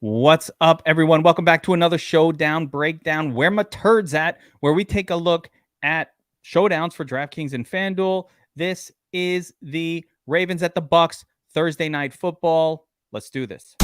What's up, everyone? Welcome back to another Showdown breakdown. Where my turds at? Where we take a look at showdowns for DraftKings and FanDuel. This is the Ravens at the Bucs Thursday night football. Let's do this.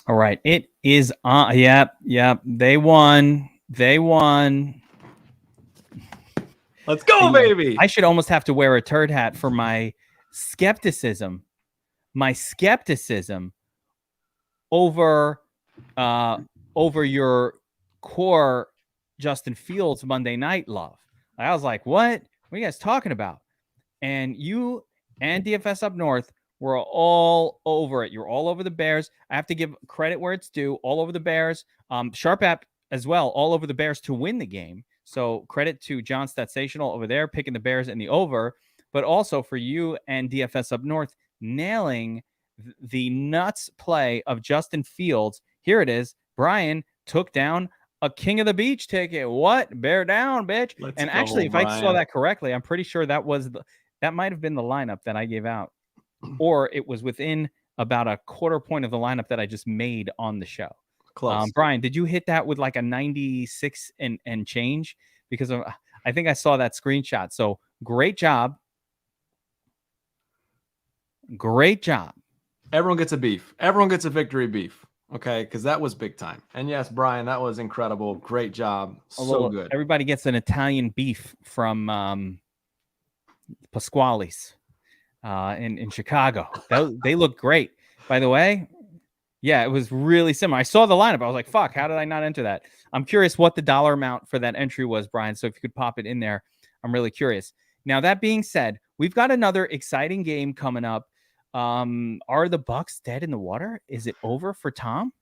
All right, it is on. Yep. They won. Let's go, baby. I should almost have to wear a turd hat for my skepticism. Over your core Justin Fields Monday night love. I was like, what are you guys talking about? And you and DFS Up North were all over it. You're all over the Bears. I have to give credit where it's due. All over the Bears. Sharp app as well. All over the Bears to win the game. So credit to John Statsational over there picking the Bears in the over, but also for you and DFS Up North nailing the nuts play of Justin Fields. Here it is. Brian took down a King of the Beach ticket. What? Bear down, bitch. And actually, if I saw that correctly, I'm pretty sure that might have been the lineup that I gave out, or it was within about a quarter point of the lineup that I just made on the show. Close. Brian, did you hit that with like a 96 and change? Because I think I saw that screenshot. So great job. Everyone gets a beef. Everyone gets a victory beef. Okay, because that was big time. And yes, Brian, that was incredible. Great job. So good. Everybody gets an Italian beef from Pasquale's in Chicago. They look great. By the way, yeah, it was really similar. I saw the lineup. I was like, fuck, how did I not enter that? I'm curious what the dollar amount for that entry was, Brian. So if you could pop it in there, I'm really curious. Now, that being said, we've got another exciting game coming up. Are the Bucs dead in the water? Is it over for Tom?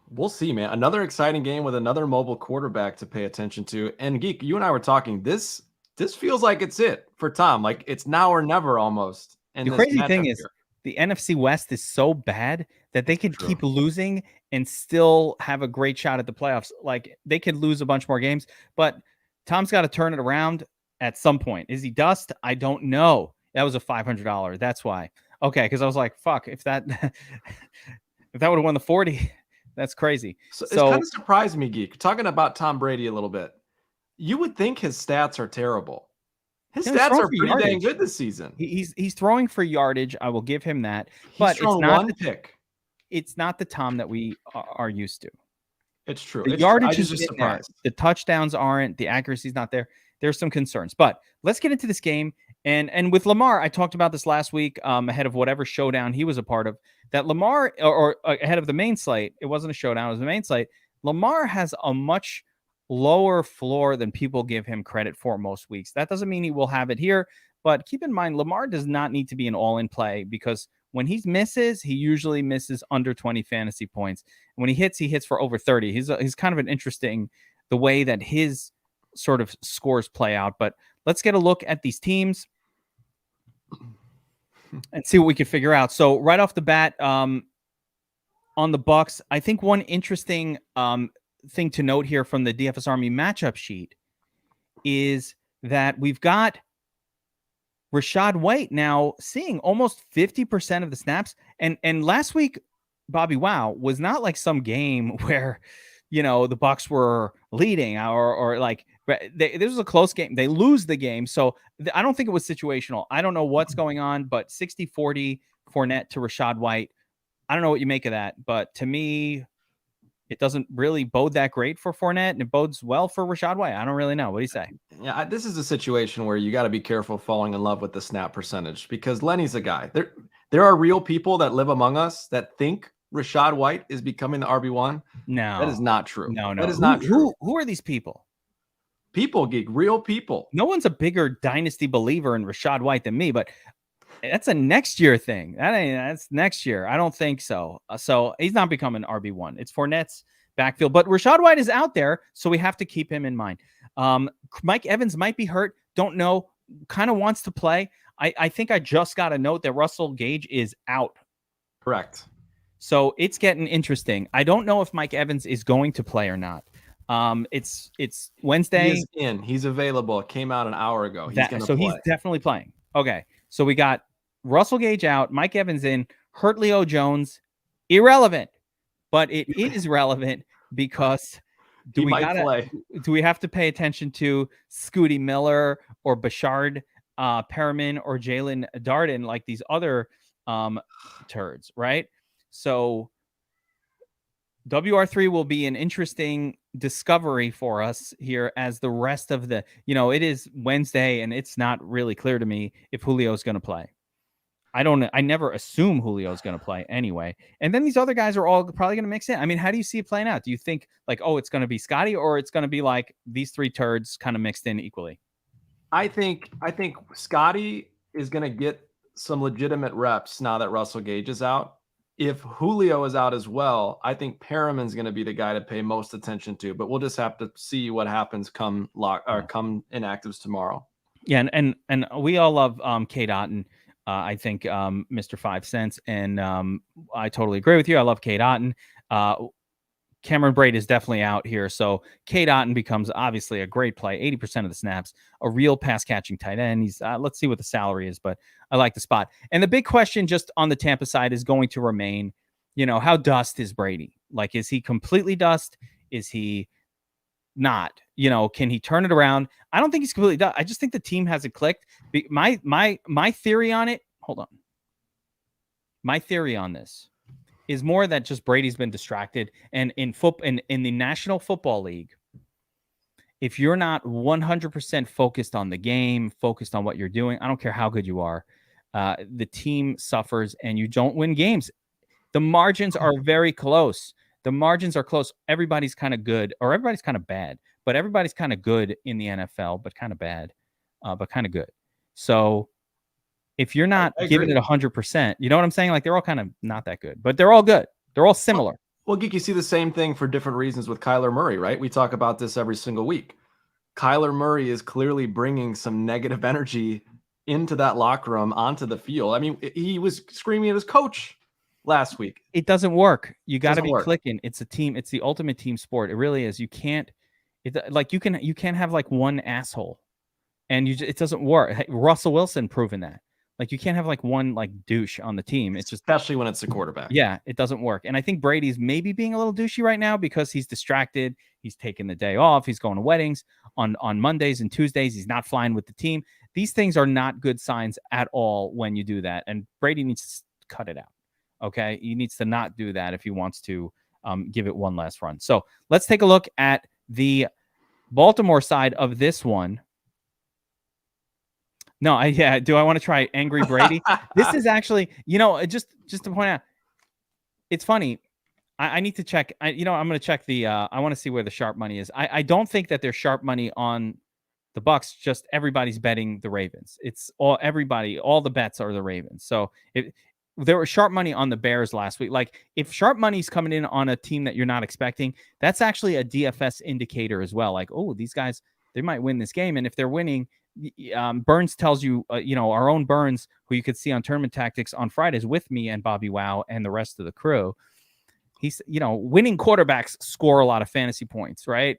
We'll see, man. Another exciting game with another mobile quarterback to pay attention to. And Geek, you and I were talking. This feels like it's it for Tom. Like it's now or never almost. And the crazy thing is the NFC West is so bad that they could keep losing and still have a great shot at the playoffs. Like they could lose a bunch more games, but Tom's got to turn it around at some point. Is he dust? I don't know. That was a $500. That's why. Okay, because I was like, fuck, if that would have won the 40, that's crazy. So it's kind of surprised me, Geek. Talking about Tom Brady a little bit. You would think his stats are terrible. His stats are pretty dang good this season. He's throwing for yardage. I will give him that. But it's not It's not the Tom that we are used to. It's true. The yardage is just surprised. The touchdowns aren't. The accuracy's not there. There's some concerns. But let's get into this game. And with Lamar, I talked about this last week ahead of whatever showdown he was a part of, that Lamar, or ahead of the main slate, it wasn't a showdown, it was the main slate. Lamar has a much lower floor than people give him credit for most weeks. That doesn't mean he will have it here, but keep in mind, Lamar does not need to be an all-in play because when he misses, he usually misses under 20 fantasy points. And when he hits for over 30. He's kind of an interesting, the way that his sort of scores play out. But let's get a look at these teams and see what we can figure out. So right off the bat, on the Bucs, I think one interesting thing to note here from the DFS Army matchup sheet is that we've got Rachaad White now seeing almost 50% of the snaps. And last week, Bobbywow was not like some game where, the Bucs were leading or like this was a close game. They lose the game. So I don't think it was situational. I don't know what's going on, but 60-40 Fournette to Rachaad White. I don't know what you make of that, but to me, it doesn't really bode that great for Fournette, and it bodes well for Rachaad White. I don't really know. What do you say? Yeah, this is a situation where you got to be careful falling in love with the snap percentage because Lenny's a guy. There are real people that live among us that think Rachaad White is becoming the RB1. No. That is not true. No. That is not true. Who are these people? People, Geek, real people. No one's a bigger dynasty believer in Rachaad White than me, but that's a next year thing. That's next year. I don't think so. So he's not becoming RB1. It's Fournette's backfield, but Rachaad White is out there, so we have to keep him in mind. Mike Evans might be hurt. Don't know. Kind of wants to play. I think I just got a note that Russell Gage is out Correct. So it's getting interesting. I don't know if Mike Evans is going to play or not. It's Wednesday. He is in. He's available. It came out an hour ago. He's going to play. So he's definitely playing. Okay. So we got Russell Gage out, Mike Evans in, Hurtley Jones, irrelevant. But it is relevant because do we have to pay attention to Scooty Miller or Bashard Perriman or Jalen Darden like these other turds, right? So WR3 will be an interesting discovery for us here as the rest of the, it is Wednesday and it's not really clear to me if Julio's going to play. I never assume Julio's going to play anyway. And then these other guys are all probably going to mix in. I mean, how do you see it playing out? Do you think like, oh, it's going to be Scotty, or it's going to be like these three turds kind of mixed in equally? I think Scotty is going to get some legitimate reps now that Russell Gage is out. If Julio is out as well, I think Perriman's going to be the guy to pay most attention to, but we'll just have to see what happens come inactives tomorrow. Yeah. And we all love Kate Otten. I think Mr. 5 cents. And I totally agree with you. I love Kate Otten. Cameron Braid is definitely out here. So Kate Otten becomes obviously a great play, 80% of the snaps, a real pass catching tight end. He's let's see what the salary is, but I like the spot. And the big question just on the Tampa side is going to remain, how dust is Brady? Like, is he completely dust? Is he not? Can he turn it around? I don't think he's completely done. I just think the team hasn't clicked. My theory on it, hold on. My theory on this is more that just Brady's been distracted. And in the National Football League, if you're not 100% focused on the game, focused on what you're doing, I don't care how good you are, the team suffers and you don't win games. The margins are very close. The margins are close. Everybody's kind of good, or everybody's kind of bad, but everybody's kind of good in the NFL, but kind of bad, but kind of good. So if you're not giving it 100%, you know what I'm saying? Like, they're all kind of not that good, but they're all good. They're all similar. Well, Geek, you see the same thing for different reasons with Kyler Murray, right? We talk about this every single week. Kyler Murray is clearly bringing some negative energy into that locker room, onto the field. I mean, he was screaming at his coach last week. It doesn't work. You got to be clicking. It's a team. It's the ultimate team sport. It really is. You can't, you can't have like one asshole, and it doesn't work. Russell Wilson proven that. Like, you can't have like one like douche on the team. It's just, especially when it's the quarterback. Yeah, it doesn't work. And I think Brady's maybe being a little douchey right now because he's distracted. He's taking the day off. He's going to weddings on Mondays and Tuesdays. He's not flying with the team. These things are not good signs at all when you do that. And Brady needs to cut it out. Okay, he needs to not do that if he wants to give it one last run. So let's take a look at the Baltimore side of this one. No, do I want to try Angry Brady? This is actually, just to point out, it's funny. I need to check. I'm going to check the. I want to see where the sharp money is. I don't think that there's sharp money on the Bucs. Just everybody's betting the Ravens. It's all the bets are the Ravens. So there was sharp money on the Bears last week. Like, if sharp money's coming in on a team that you're not expecting, that's actually a DFS indicator as well. Like, oh, these guys, they might win this game. And if they're winning, Burns tells you, our own Burns, who you could see on Tournament Tactics on Fridays with me and Bobbywow and the rest of the crew. He's, winning quarterbacks score a lot of fantasy points, right?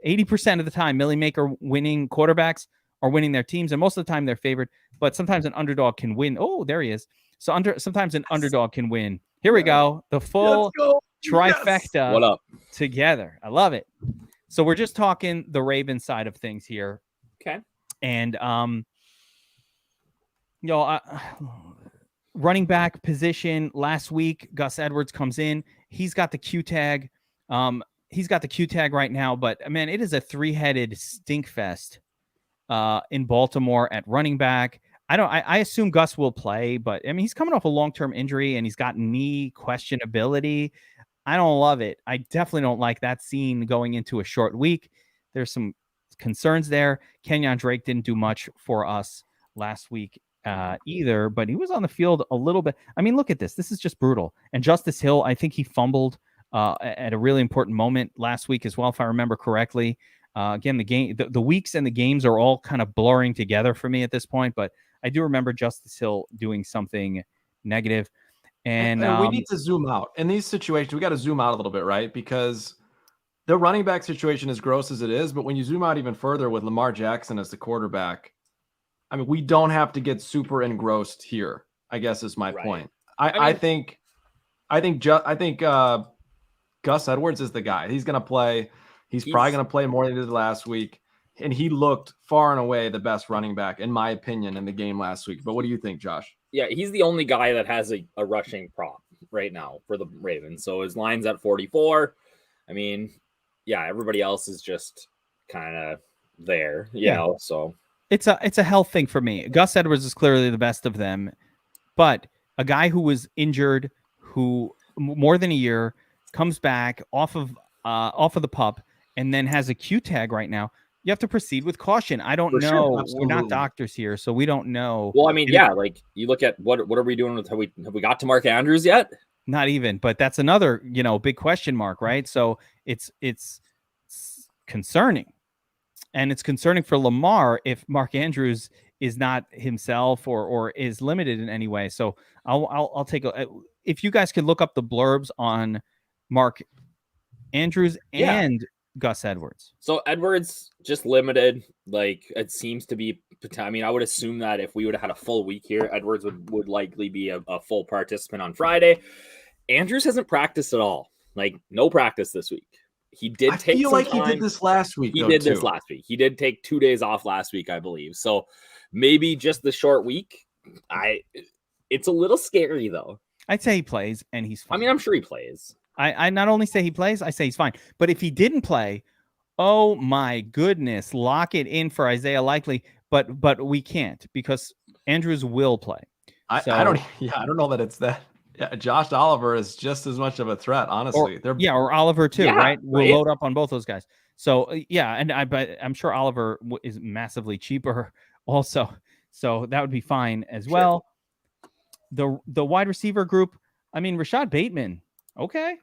80% of the time, Millie Maker winning quarterbacks are winning their teams. And most of the time they're favored, but sometimes an underdog can win. Oh, there he is. So sometimes an underdog can win. Here we go. The full trifecta What up? Together. I love it. So we're just talking the Ravens side of things here. Okay. And, running back position last week, Gus Edwards comes in. He's got the Q tag. He's got the Q tag right now, but man, it is a 3-headed stink fest in Baltimore at running back. I assume Gus will play, but I mean, he's coming off a long-term injury and he's got knee questionability. I don't love it. I definitely don't like that scene going into a short week. There's some concerns there. Kenyon Drake didn't do much for us last week either, but he was on the field a little bit. I mean, look at this. This is just brutal. And Justice Hill, I think he fumbled at a really important moment last week as well, if I remember correctly. Again, the weeks and the games are all kind of blurring together for me at this point, but I do remember Justice Hill doing something negative. And we need to zoom out. In these situations, we got to zoom out a little bit, right? Because the running back situation, as gross as it is, but when you zoom out even further with Lamar Jackson as the quarterback, I mean, we don't have to get super engrossed here, I guess is my point. I think Gus Edwards is the guy. He's going to play. He's probably going to play more than he did last week. And he looked far and away the best running back, in my opinion, in the game last week. But what do you think, Josh? Yeah, he's the only guy that has a rushing prop right now for the Ravens. So his line's at 44. I mean, yeah, everybody else is just kind of there, you know. So it's a health thing for me. Gus Edwards is clearly the best of them, but a guy who was injured, who more than a year, comes back off of the pup, and then has a Q tag right now. You have to proceed with caution. I don't know. We're not doctors here, so we don't know. Well, I mean, yeah, like you look at what are we doing with have we got to Mark Andrews yet? Not even, but that's another, big question mark, right? So it's concerning. And it's concerning for Lamar if Mark Andrews is not himself or is limited in any way. So I'll take if you guys could look up the blurbs on Mark Andrews and Gus Edwards. So Edwards just limited, like it seems to be. I mean, I would assume that if we would have had a full week here, Edwards would likely be a full participant on Friday. Andrews hasn't practiced at all, like no practice this week. He did take. I feel like he did this last week. He did this last week. He did take 2 days off last week, I believe. So maybe just the short week. It's a little scary though. I'd say he plays and he's fine. I mean, I'm sure he plays. I not only say he plays, I say he's fine. But if he didn't play, oh my goodness, lock it in for Isaiah Likely. But we can't because Andrews will play. I don't know that it's that. Yeah, Josh Oliver is just as much of a threat, honestly. Or Oliver too, right? We'll load up on both those guys. So and I'm sure Oliver is massively cheaper also. So that would be fine as well. The wide receiver group, I mean, Rashad Bateman, okay.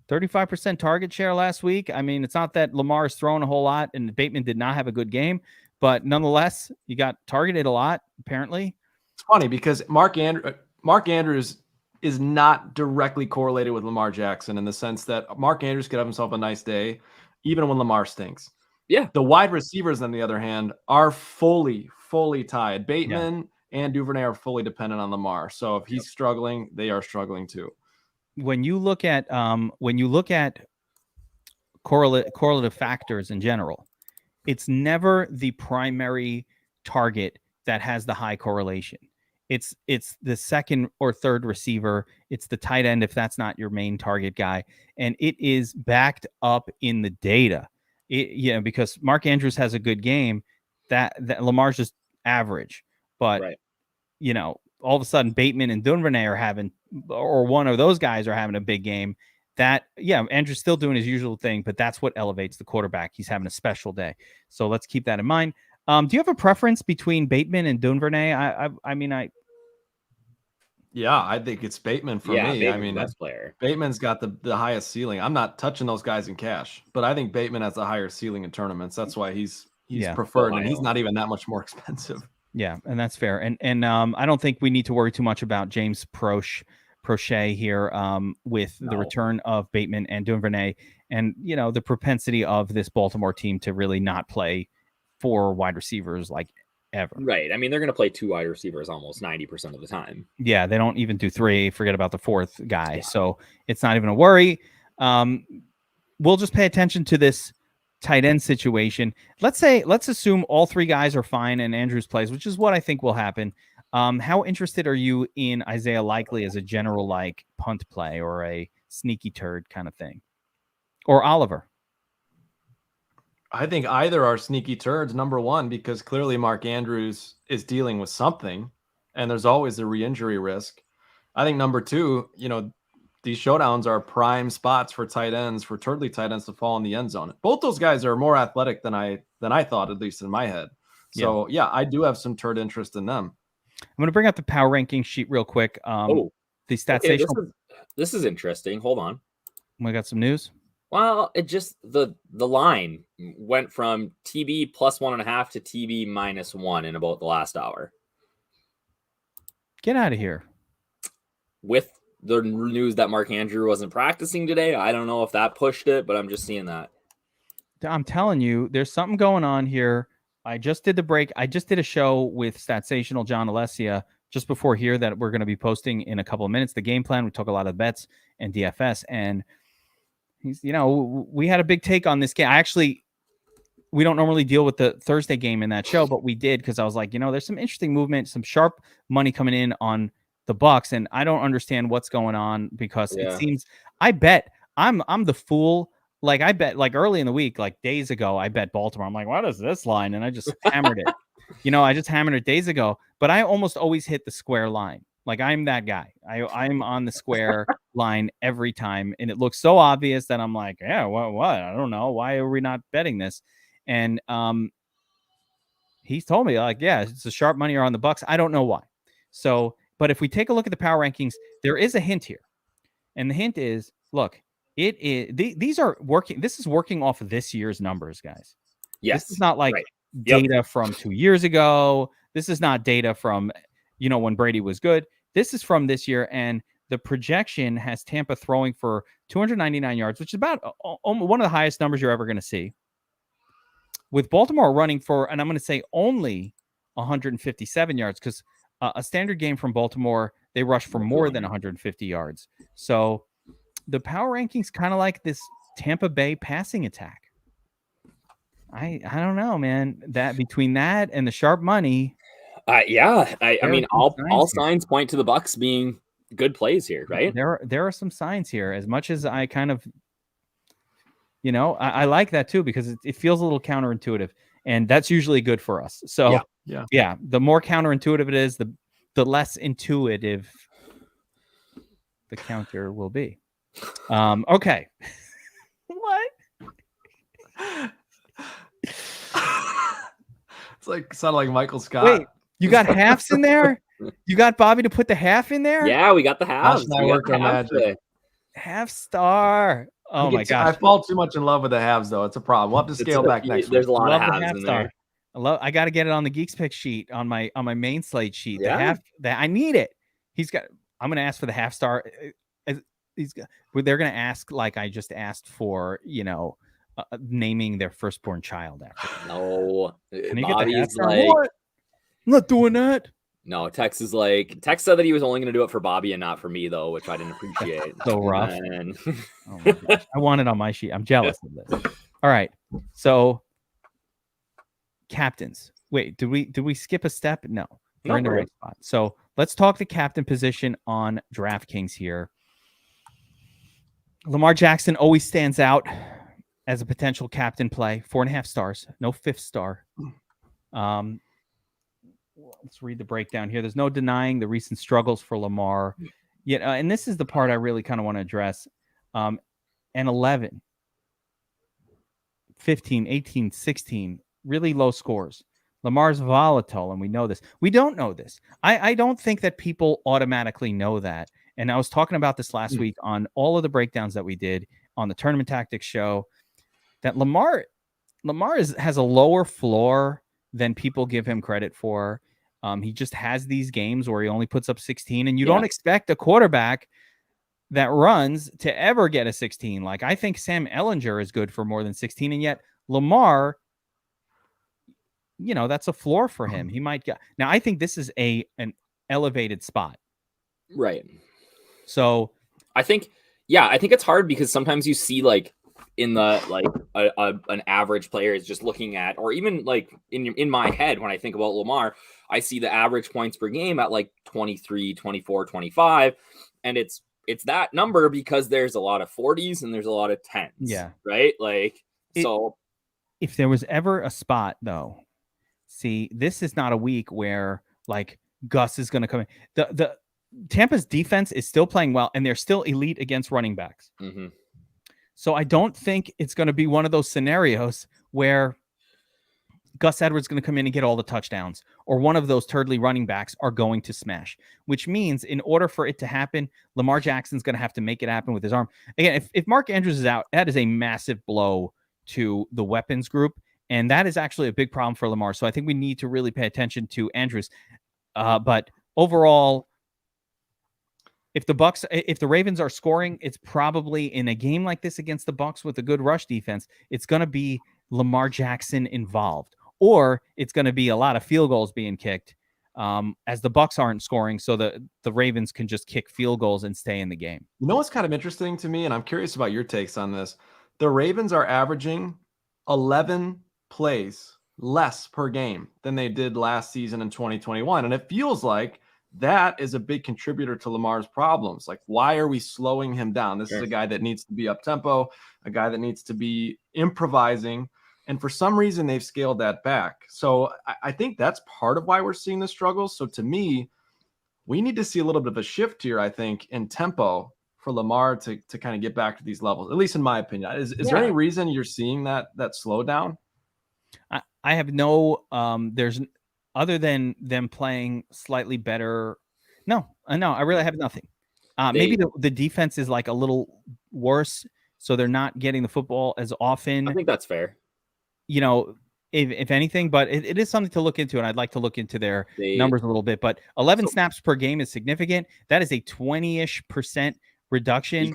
35% target share last week. I mean, it's not that Lamar is throwing a whole lot and Bateman did not have a good game, but nonetheless, you got targeted a lot, apparently. It's funny because Mark Andrews is not directly correlated with Lamar Jackson in the sense that Mark Andrews could have himself a nice day, even when Lamar stinks. Yeah. The wide receivers, on the other hand, are fully tied. Bateman and Duvernay are fully dependent on Lamar. So if he's struggling, they are struggling too. When you look at correlative factors in general, it's never the primary target that has the high correlation. It's the second or third receiver. It's the tight end if that's not your main target guy, and it is backed up in the data. Because Mark Andrews has a good game, that Lamar's just average, but all of a sudden Bateman and Duvernay are having, or one of those guys are having a big game. Andrew's still doing his usual thing, but that's what elevates the quarterback. He's having a special day. So let's keep that in mind. Do you have a preference between Bateman and Duvernay? I think it's Bateman for me. Bateman's I mean, the best player. Bateman's got the highest ceiling. I'm not touching those guys in cash, but I think Bateman has a higher ceiling in tournaments. That's why he's preferred, and he's not even that much more expensive. Yeah, and that's fair. And I don't think we need to worry too much about James Prochet here with the return of Bateman and Duvernay, and the propensity of this Baltimore team to really not play 4 wide receivers like ever. Right. I mean, they're going to play 2 wide receivers almost 90% of the time. Yeah, they don't even do 3. Forget about the 4th guy. Yeah. So it's not even a worry. We'll just pay attention to this tight end situation. Let's assume all 3 guys are fine and Andrews plays, which is what I think will happen. How interested are you in Isaiah Likely as a general like punt play or a sneaky turd kind of thing? Or Oliver? I think either are sneaky turds, number one, because clearly Mark Andrews is dealing with something and there's always a re-injury risk. I think number 2, these showdowns are prime spots for tight ends, for turdly tight ends to fall in the end zone. Both those guys are more athletic than I thought, at least in my head. So I do have some turd interest in them. I'm going to bring up the power ranking sheet real quick. The stats. This is interesting. Hold on. We got some news. Well, it just the line went from TB plus 1.5 to TB minus 1 in about the last hour. Get out of here. with the news that Mark Andrew wasn't practicing today. I don't know if that pushed it, but I'm just seeing that. I'm telling you, there's something going on here. I just did the break. I just did a show with Statsational John Alessia just before here that we're going to be posting in a couple of minutes. The game plan, we took a lot of bets and DFS, and he's, we had a big take on this game. We don't normally deal with the Thursday game in that show, but we did because I was like, there's some interesting movement, some sharp money coming in on the Bucs, and I don't understand what's going on because it seems I bet I'm the fool. Like I bet like early in the week, like days ago, I bet Baltimore. I'm like, what is this line? And I just hammered it. I just hammered it days ago, but I almost always hit the square line. Like I'm that guy. I'm on the square line every time. And it looks so obvious that I'm like, yeah, what? I don't know. Why are we not betting this? And he's told me like, yeah, it's a sharp money on the Bucs. I don't know why. So, but if we take a look at the power rankings, there is a hint here. And the hint is, look, it is these are working. This is working off of this year's numbers, guys. Yes. This is not like data from 2 years ago. This is not data from, when Brady was good. This is from this year. And the projection has Tampa throwing for 299 yards, which is about one of the highest numbers you're ever going to see. With Baltimore running for, and I'm going to say only 157 yards, because a standard game from Baltimore, they rush for more than 150 yards. So the power rankings kind of like this Tampa Bay passing attack. I don't know, man. That between that and the sharp money, I mean, all signs point to the Bucs being good plays here, right? There are some signs here. As much as I kind of, I like that too because it feels a little counterintuitive, and that's usually good for us. So yeah. The more counterintuitive it is, the less intuitive the counter will be. Okay. What? It's like sounded like Michael Scott. Wait, you got halves in there? You got Bobby to put the half in there? Yeah, we got the halves. Half star. Oh my gosh. I fall too much in love with the halves though. It's a problem. We'll have to scale back next week. There's a lot of halves in there. I got to get it on the Geeks pick sheet on my main slate sheet. Yeah. The half that I need it. I'm going to ask for the half star. They're going to ask like I just asked for, naming their firstborn child after. No, can you get the half star? What? I'm not doing that. No, Tex said that he was only going to do it for Bobby and not for me though, which I didn't appreciate. So rough. Oh my gosh. I want it on my sheet. I'm jealous of this. All right. So captains. Wait, did we skip a step? No. We're in the right spot. So let's talk the captain position on DraftKings here. Lamar Jackson always stands out as a potential captain play. 4.5 stars, no 5th star. Let's read the breakdown here. There's no denying the recent struggles for Lamar. Yet, and this is the part I really kind of want to address. And 11, 15, 18, 16, really low scores. Lamar's volatile, and we know this. We don't know this. I don't think that people automatically know that. And I was talking about this last week on all of the breakdowns that we did on the Tournament Tactics show, that Lamar has a lower floor than people give him credit for. He just has these games where he only puts up 16, and you don't expect a quarterback that runs to ever get a 16. Like I think Sam Ehlinger is good for more than 16, and yet Lamar, that's a floor for him. He might get. Now I think this is an elevated spot. Right. So I think it's hard because sometimes you see like in the an average player is just looking at, or even like in my head when I think about Lamar, I see the average points per game at like 23, 24, 25, and it's that number because there's a lot of 40s and there's a lot of 10s. Yeah. Right? Like so if there was ever a spot though, see, this is not a week where like Gus is going to come in. The Tampa's defense is still playing well, and they're still elite against running backs. Mm-hmm. So I don't think it's going to be one of those scenarios where Gus Edwards is going to come in and get all the touchdowns, or one of those turdly running backs are going to smash, which means in order for it to happen, Lamar Jackson's going to have to make it happen with his arm. Again, if Mark Andrews is out, that is a massive blow to the weapons group, and that is actually a big problem for Lamar. So I think we need to really pay attention to Andrews. But overall, if the Ravens are scoring, it's probably in a game like this against the Bucs with a good rush defense, it's going to be Lamar Jackson involved, or it's going to be a lot of field goals being kicked as the Bucs aren't scoring, so the Ravens can just kick field goals and stay in the game. You know what's kind of interesting to me, and I'm curious about your takes on this. The Ravens are averaging 11 plays less per game than they did last season in 2021. And it feels like that is a big contributor to Lamar's problems. Like, why are we slowing him down? This is a guy that needs to be up tempo, a guy that needs to be improvising. And for some reason, they've scaled that back. So I think that's part of why we're seeing the struggles. So to me, we need to see a little bit of a shift here, I think, in tempo for Lamar to kind of get back to these levels, at least in my opinion. Is there any reason you're seeing that slowdown? I have no, there's other than them playing slightly better. No, I really have nothing. Maybe the defense is like a little worse, so they're not getting the football as often. I think that's fair. You know, if anything, but it is something to look into, and I'd like to look into their numbers a little bit. But 11 snaps per game is significant. That is a 20-ish% reduction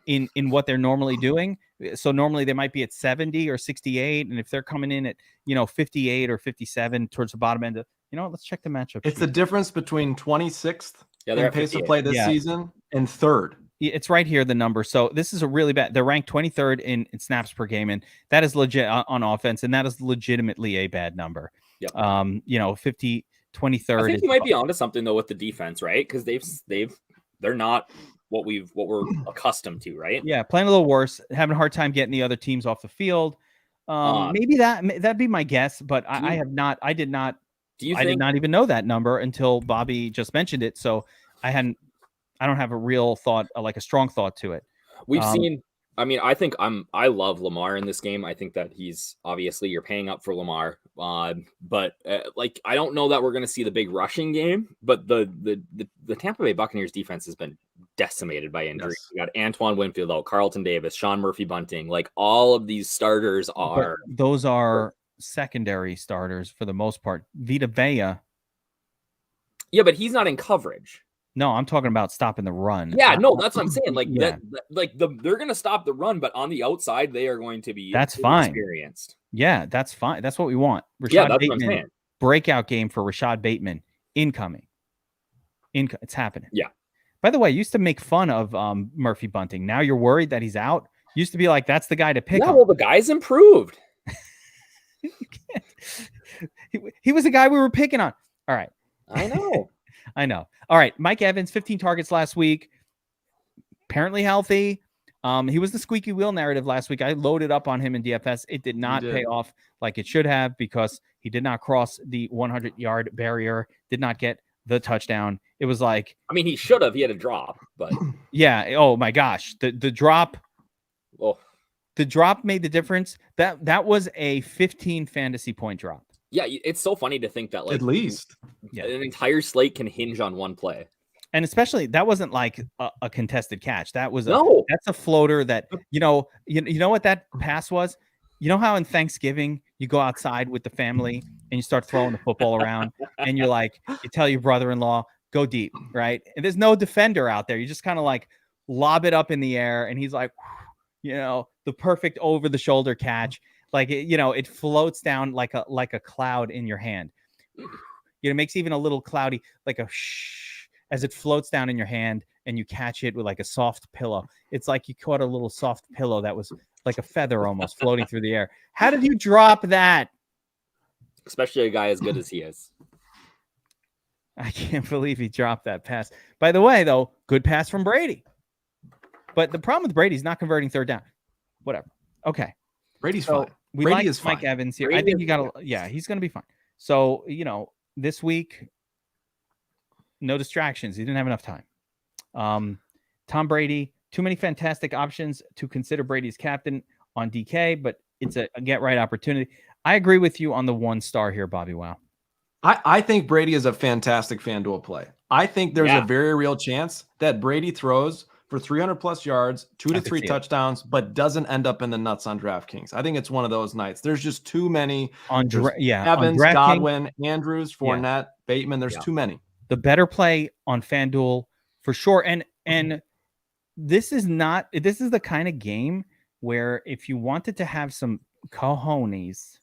in what they're normally doing. So normally they might be at 70 or 68, and if they're coming in at 58 or 57 towards the bottom end of, let's check the matchup. It's the difference between 26th in pace of play this season and 3rd. It's right here, the number. So this is a really bad. They're ranked 23rd in snaps per game, and that is legit on offense, and that is legitimately a bad number. Yep. 23rd. I think you might be onto something though with the defense, right? Because they're not what we're accustomed to, right? Yeah, playing a little worse, having a hard time getting the other teams off the field. Maybe that'd be my guess, but I did not even know that number until Bobby just mentioned it. So I don't have a real thought, like a strong thought to it. We've seen. I mean, I love Lamar in this game. I think that he's obviously you're paying up for Lamar, but I don't know that we're going to see the big rushing game. But the Tampa Bay Buccaneers defense has been decimated by injury. Yes. We got Antoine Winfield out, Carlton Davis, Sean Murphy Bunting. Like all of these starters are. But those are secondary starters for the most part. Vita Vea. Yeah, but he's not in coverage. No, I'm talking about stopping the run. Yeah, no, that's what I'm saying. Like they're going to stop the run, but on the outside, they are going to be experienced. Yeah, that's fine. That's what we want. That's Bateman, what I'm saying. Breakout game for Rashad Bateman incoming. It's happening. Yeah. By the way, you used to make fun of Murphy Bunting. Now you're worried that he's out. Used to be like, that's the guy to pick. Yeah, well, the guy's improved. He was the guy we were picking on. All right. I know. I know. All right. Mike Evans, 15 targets last week. Apparently healthy. He was the squeaky wheel narrative last week. I loaded up on him in DFS. It did not pay off like it should have because he did not cross the 100-yard barrier, did not get the touchdown. It was like, I mean, he should have. He had a drop, but yeah. Oh my gosh. The drop. Oh, the drop made the difference. That was a 15 fantasy point drop. Yeah, it's so funny to think that like at least an entire slate can hinge on one play. And especially that wasn't like a contested catch. That was that's a floater that, you know what that pass was? You know how in Thanksgiving you go outside with the family and you start throwing the football around and you're like, you tell your brother-in-law, go deep, right? And there's no defender out there. You just kind of like lob it up in the air and he's like, the perfect over the shoulder catch. Like, it floats down like a cloud in your hand. It makes even a little cloudy, like a shh, as it floats down in your hand and you catch it with like a soft pillow. It's like you caught a little soft pillow that was like a feather almost floating through the air. How did you drop that? Especially a guy as good as he is. I can't believe he dropped that pass. By the way, though, good pass from Brady. But the problem with Brady is not converting third down. Whatever. Okay. Brady's fine. Brady is Mike Evans here. I think he's going to be fine. So, this week, no distractions. He didn't have enough time. Tom Brady, too many fantastic options to consider Brady's captain on DK, but it's a get right opportunity. I agree with you on the 1 star here, Bobbywow. I think Brady is a fantastic FanDuel play. I think there's a very real chance that Brady throws for 300 plus yards, 2 to 3 touchdowns, but doesn't end up in the nuts on DraftKings. I think it's one of those nights. There's just too many Evans, Godwin, Andrews, Fournette, Bateman. There's too many. The better play on FanDuel for sure. And And this is the kind of game where if you wanted to have some cojones,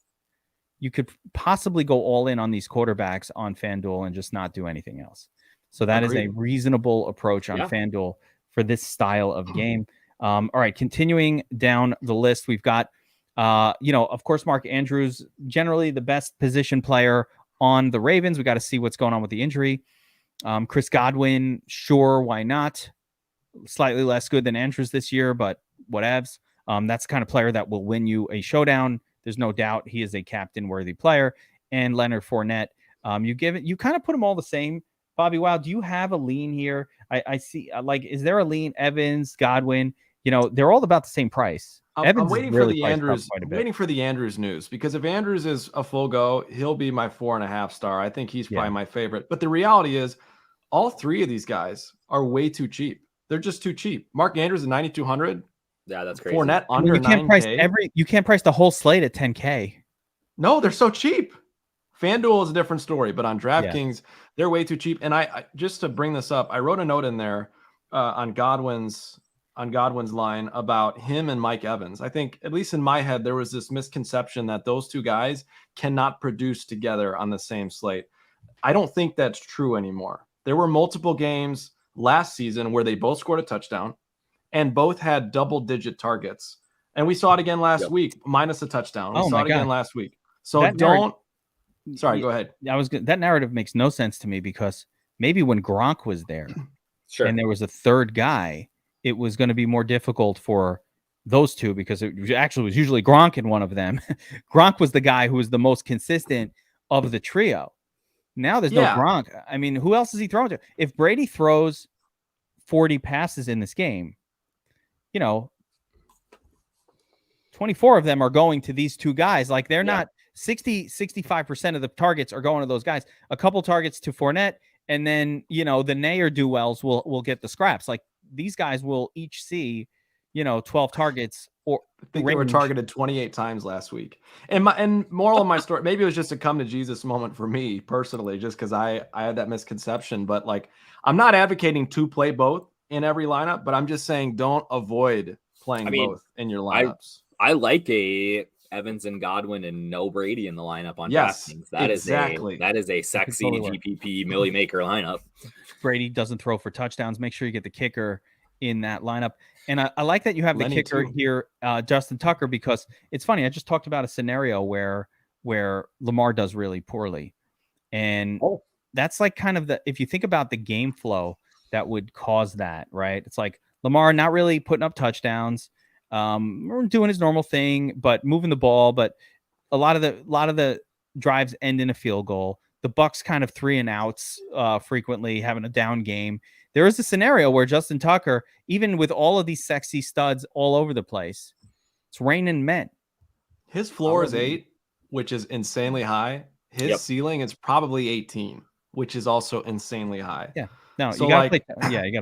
you could possibly go all in on these quarterbacks on FanDuel and just not do anything else. So that is a reasonable approach on FanDuel for this style of game. All right, continuing down the list, we've got, of course, Mark Andrews, generally the best position player on the Ravens. We got to see what's going on with the injury. Chris Godwin, sure, why not? Slightly less good than Andrews this year, but whatevs. That's the kind of player that will win you a showdown. There's no doubt he is a captain-worthy player. And Leonard Fournette, you kind of put them all the same. Bobbywow, do you have a lean here? I see, is there a lean? Evans, Godwin, they're all about the same price. I'm waiting for the Andrews. Waiting for the Andrews news, because if Andrews is a full go, he'll be my 4.5 star. I think he's probably my favorite. But the reality is, all three of these guys are way too cheap. They're just too cheap. Mark Andrews at 9,200. Yeah, that's crazy. Fournette under 9K. You can't price the whole slate at 10K. No, they're so cheap. FanDuel is a different story, but on DraftKings, they're way too cheap. And I just to bring this up, I wrote a note in there on Godwin's line about him and Mike Evans. I think, at least in my head, there was this misconception that those two guys cannot produce together on the same slate. I don't think that's true anymore. There were multiple games last season where they both scored a touchdown and both had double-digit targets. And we saw it again last week, minus a touchdown. We saw it again last week. So sorry, go ahead. That narrative makes no sense to me, because maybe when Gronk was there and there was a third guy, it was going to be more difficult for those two, because it actually was usually Gronk in one of them. Gronk was the guy who was the most consistent of the trio. Now there's no Gronk. I mean, who else is he throwing to? If Brady throws 40 passes in this game, 24 of them are going to these two guys. Like, they're not 65% of the targets are going to those guys. A couple targets to Fournette, and then, the ne'er-do-wells will get the scraps. Like, these guys will each see, 12 targets. Or I think they were targeted 28 times last week. And moral of my story, maybe it was just a come to Jesus moment for me personally, just because I had that misconception. But I'm not advocating to play both in every lineup, but I'm just saying don't avoid playing both in your lineups. I like a Evans and Godwin and no Brady in the lineup on DraftKings. That is a sexy GPP Millie Maker lineup. Brady doesn't throw for touchdowns. Make sure you get the kicker in that lineup. And I like that you have the kicker here, Justin Tucker, because it's funny. I just talked about a scenario where Lamar does really poorly. And that's like kind of if you think about the game flow that would cause that, right? It's like Lamar not really putting up touchdowns, doing his normal thing, but moving the ball. But a lot of the drives end in a field goal. The Bucs kind of 3 and outs frequently, having a down game. There is a scenario where Justin Tucker, even with all of these sexy studs all over the place, it's raining men. His floor is 8, which is insanely high. His ceiling is probably 18, which is also insanely high. Yeah. No, so you gotta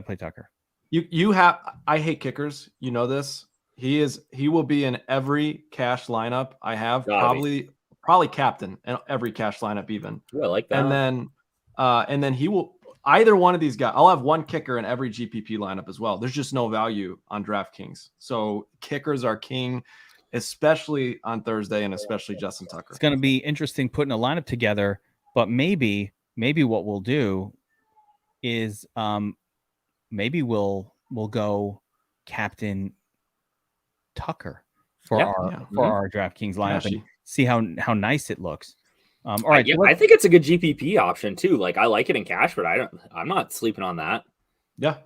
play Tucker. I hate kickers. You know this. He will be in every cash lineup I have. Probably captain in every cash lineup even. Ooh, I like that. And then he will. Either one of these guys, I'll have one kicker in every GPP lineup as well. There's just no value on DraftKings. So kickers are king, especially on Thursday, and especially Justin Tucker. It's going to be interesting putting a lineup together, but maybe what we'll do is maybe we'll go Captain Tucker for our DraftKings lineup and see how nice it looks. All right, I think it's a good GPP option too. Like, I like it in cash, but I'm not sleeping on that. Yeah.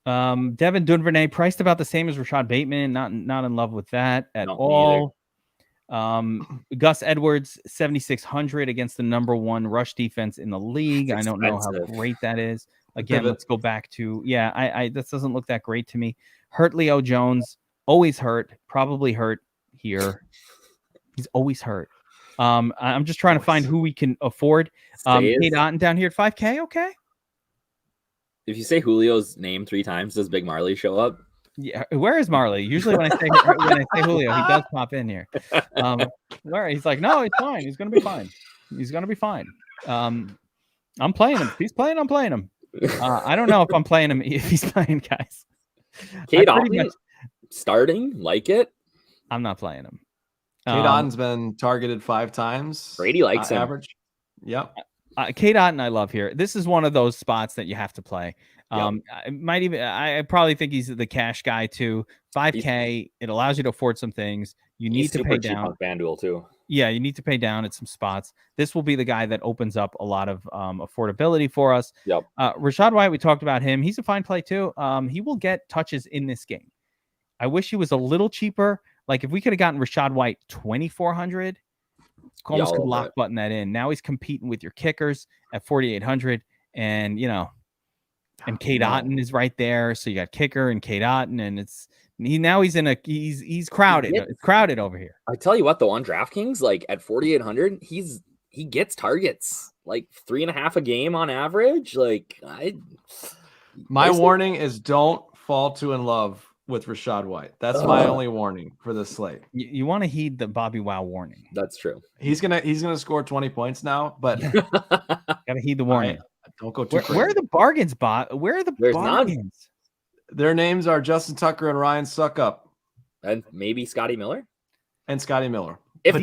Devin Duvernay priced about the same as Rashad Bateman. Not in love with that at all. Gus Edwards 7,600 against the number 1 rush defense in the league. I don't know how great that is. Again, let's go back to this doesn't look that great to me. Hurt Leo Jones, always hurt, probably hurt here. He's always hurt. I'm just trying to find who we can afford. Kate Otten down here at 5K. Okay. If you say Julio's name 3 times, does Big Marley show up? Yeah. Where is Marley? Usually when I say Julio, he does pop in here. Where he's like, no, he's fine. He's gonna be fine. I'm playing him. If he's playing, I'm playing him. I don't know if I'm playing him if he's playing, guys. Cade I pretty Otton much- starting, like it. I'm not playing him. Cade Otton's been targeted 5 times. Brady likes him. Average. Yep. Cade Otton, I love here. This is one of those spots that you have to play. I probably think he's the cash guy too. 5K, it allows you to afford some things. You need to pay down on FanDuel too. Yeah, you need to pay down at some spots. This will be the guy that opens up a lot of affordability for us. Yep. Rashad White, we talked about him. He's a fine play too. He will get touches in this game. I wish he was a little cheaper. Like if we could have gotten Rashad White 2,400, almost could lock button that in. Now he's competing with your kickers at 4,800, and and Cade Otton is right there. So you got kicker and Cade Otton, and he's crowded. It's crowded over here. I tell you what, though, on DraftKings, like at 4,800, he gets targets like 3.5 a game on average. My warning is don't fall too in love with Rashad White. That's my only warning for this slate. You want to heed the Bobbywow warning. That's true. He's gonna score 20 points now, but gotta heed the warning. Don't go too crazy. Where are the bargains, Bot? Where are the bargains? Their names are Justin Tucker and Ryan Suckup. And maybe Scotty Miller. And Scotty Miller. If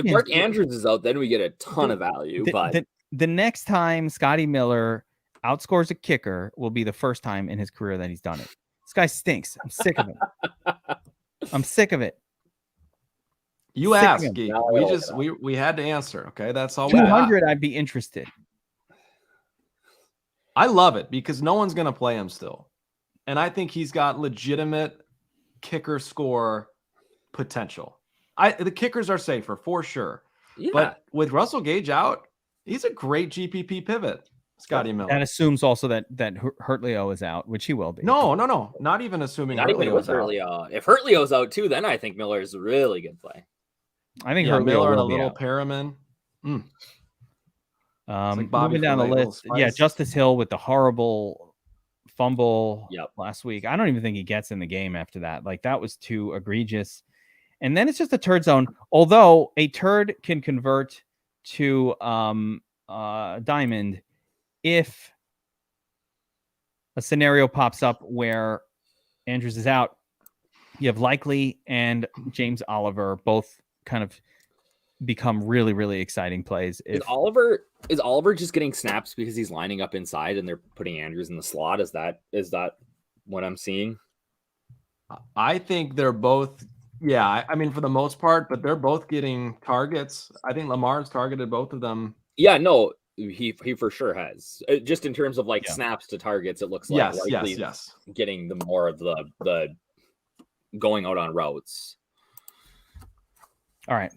Mark Andrews is out, then we get a ton of value. But the next time Scotty Miller outscores a kicker will be the first time in his career that he's done it. This guy stinks. I'm sick of it. I'm sick of it. You asked, Geek. We had to answer. Okay, that's all. 200, I'd be interested. I love it because no one's gonna play him still, and I think he's got legitimate kicker score potential. The kickers are safer for sure, but with Russell Gage out, he's a great GPP pivot. Scotty Miller. That assumes also that Hurtlio is out, which he will be. No. Not even assuming Hurtlio's out. If Hurtlio's out too, then I think Miller is a really good play. I think Hurtlio Miller and a little out. Perriman. Like moving down the list. Yeah, Justice Hill with the horrible fumble last week. I don't even think he gets in the game after that. Like that was too egregious. And then it's just a turd zone. Although a turd can convert to diamond if a scenario pops up where Andrews is out. You have Likely and James Oliver both kind of become really, really exciting plays. Is Oliver just getting snaps because he's lining up inside and they're putting Andrews in the slot? Is that what I'm seeing? I think they're both. Yeah, I mean for the most part, but they're both getting targets. I think Lamar's targeted both of them. Yeah, no, he for sure has. Just in terms of snaps to targets, it looks like yes. Getting the more of the going out on routes. All right.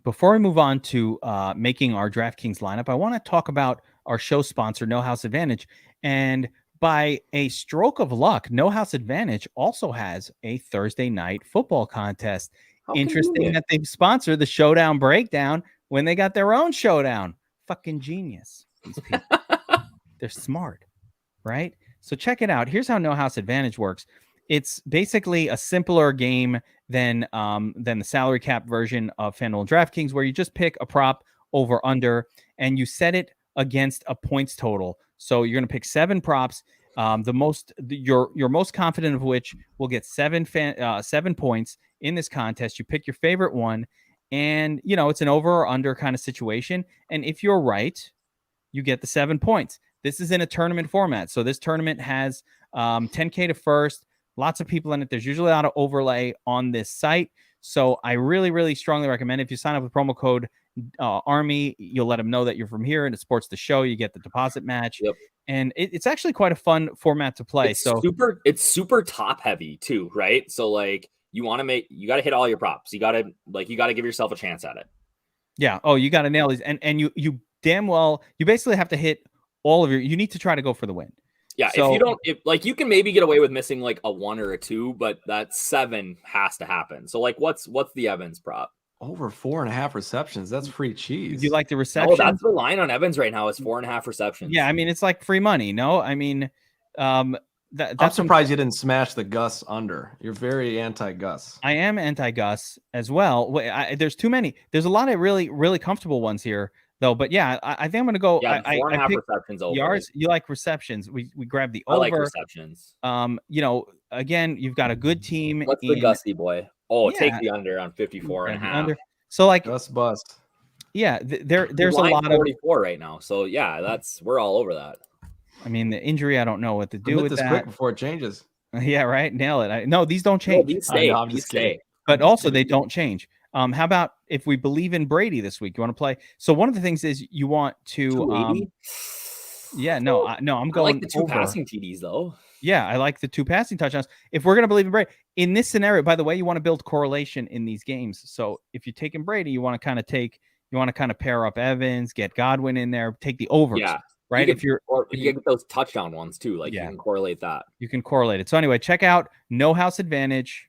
Before we move on to making our DraftKings lineup, I want to talk about our show sponsor, No House Advantage. And by a stroke of luck, No House Advantage also has a Thursday night football contest. Interesting that they've sponsored the Showdown Breakdown when they got their own Showdown. Fucking genius. These people. They're smart, right? So check it out. Here's how No House Advantage works. It's basically a simpler game than the salary cap version of FanDuel and DraftKings, where you just pick a prop over under and you set it against a points total. So you're going to pick 7 props, your most confident of which will get 7 points in this contest. You pick your favorite one, and it's an over or under kind of situation. And if you're right, you get the 7 points. This is in a tournament format, so this tournament has 10K to first. Lots of people in it. There's usually a lot of overlay on this site. So I really, really strongly recommend if you sign up with promo code Army, you'll let them know that you're from here and it supports the show. You get the deposit match. Yep. And it's actually quite a fun format to play. It's super top heavy too, right? So you got to hit all your props. You got to give yourself a chance at it. Yeah. Oh, you got to nail these. And you damn well, you basically have to hit all of you need to try to go for the win. Yeah, so, you can maybe get away with missing a 1 or a 2, but that 7 has to happen. So what's the Evans prop? Over 4.5 receptions. That's free cheese. Do you like the reception? Oh, that's the line on Evans right now is 4.5 receptions. Yeah, I mean it's like free money. No, I mean, I'm surprised you didn't smash the Gus under. You're very anti-Gus. I am anti-Gus as well. There's too many. There's a lot of really, really comfortable ones here. though. But yeah, I think I'm gonna go. Yeah, I 4.5 picked receptions over. yards. You like receptions. We grab the I over. like receptions. Again, you've got a good team. What's the Gusty boy? Oh, take Yeah. the under on 54 and a the half. under. So like, Gus bust. yeah, there's a Line's lot of. 44 right now. So yeah, we're all over that. I mean, the injury. I don't know what to do Admit with this that. quick before it changes. Yeah, right. Nail it. No, these don't No, change. these stay. I'm These just kidding. stay. But also they don't change. How about if we believe in Brady this week? You want to play? So one of the things is you want to 280? Yeah, no, I'm I going like the two over. passing TDs though. Yeah, I like the 2 passing touchdowns. If we're going to believe in Brady in this scenario, by the way, you want to build correlation in these games. So if you're taking Brady, you want to kind of pair up Evans, get Godwin in there, take the overs. Yeah. Right. You get those touchdown ones too. Like you can correlate that. You can correlate it. So anyway, check out No House Advantage.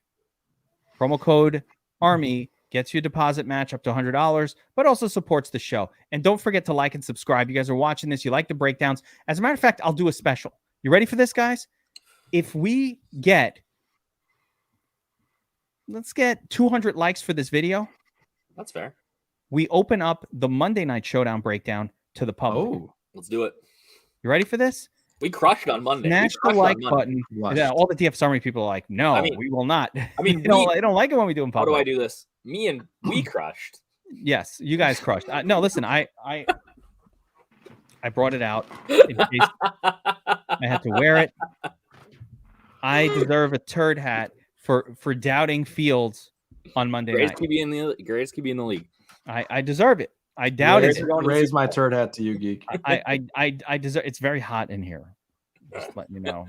Promo code ARMY gets you a deposit match up to $100, but also supports the show. And don't forget to like and subscribe. You guys are watching this. You like the breakdowns. As a matter of fact, I'll do a special. You ready for this, guys? If we let's get 200 likes for this video. That's fair. We open up the Monday Night Showdown breakdown to the public. Oh, let's do it. You ready for this? We crushed on Monday. Smash the like button. Yeah, all the DFS Army people are like, no, we will not. I mean, they don't like it when we do in public. How do I do this? We crushed. Yes, you guys crushed. No, listen, I brought it out in case I had to wear it. I deserve a turd hat for doubting Fields on Monday night. Greatest QB in the league. I deserve it. I doubted it. Raise my turd hat to you, Geek. I deserve. It's very hot in here. Just letting you know.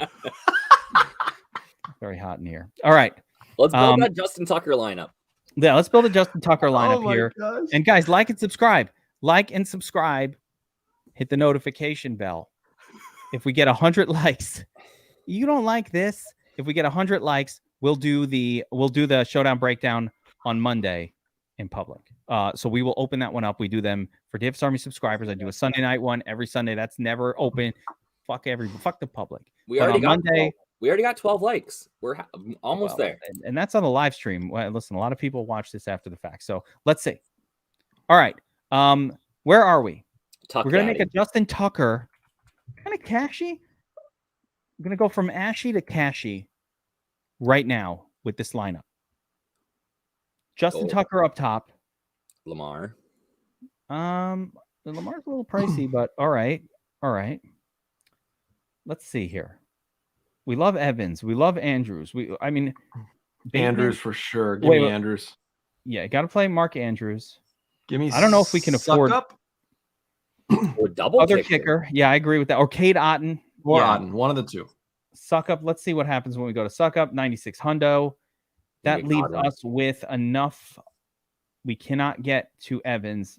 Very hot in here. All right. Let's build that Justin Tucker lineup. Yeah, let's build a Justin Tucker lineup here. Gosh. And guys, like and subscribe. Like and subscribe. Hit the notification bell. If we get 100 likes, you don't like this. If we get 100 likes, we'll do the Showdown breakdown on Monday in public. So we will open that one up. We do them for DFS Army subscribers. I do a Sunday night one every Sunday. That's never open. Fuck the public. We already got 12 likes. We're almost there. And that's on the live stream. Well, listen, a lot of people watch this after the fact. So let's see. All right. Where are we? We're going to make a Justin Tucker kind of cashy. I'm going to go from ashy to cashy right now with this lineup. Justin Tucker up top. Lamar. Lamar's a little pricey, but all right. Let's see here. We love Evans. We love Andrews. Andrews for sure. Give me Andrews. Yeah, got to play Mark Andrews. Give me. I don't know if we can afford or double other kicker. Yeah, I agree with that. Or Cade Otton. Or Otton, one of the two. Suck up. Let's see what happens when we go to suck up. 96 hundo. That leaves us with enough. We cannot get to Evans.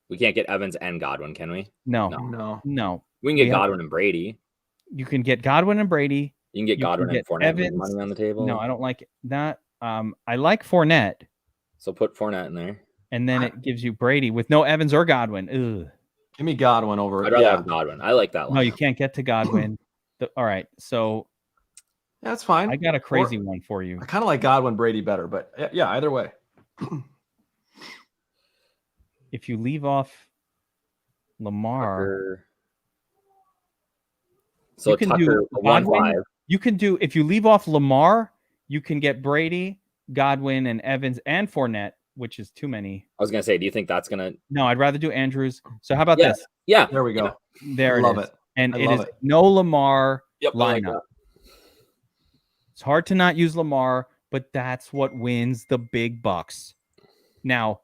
We can't get Evans and Godwin, can we? No. We can get Godwin and Brady. You can get Godwin and Brady. You can get Godwin and Fournette. Evans. Money on the table. No, I don't like that. I like Fournette. So put Fournette in there. And then it gives you Brady with no Evans or Godwin. Ugh. Give me Godwin over. I'd rather have Godwin. I like that one. No, you can't get to Godwin. All right, so that's fine. I got a crazy one for you. I kind of like Godwin Brady better, but yeah, either way. If you leave off Lamar, so you can Tucker, do Godwin. You can do if you leave off Lamar, you can get Brady, Godwin, and Evans and Fournette, which is too many. I was gonna say, do you think that's gonna? No, I'd rather do Andrews. So how about this? Yeah, there we go. There love it is. it. And it is no Lamar lineup. It's hard to not use Lamar, but that's what wins the big bucks. Now,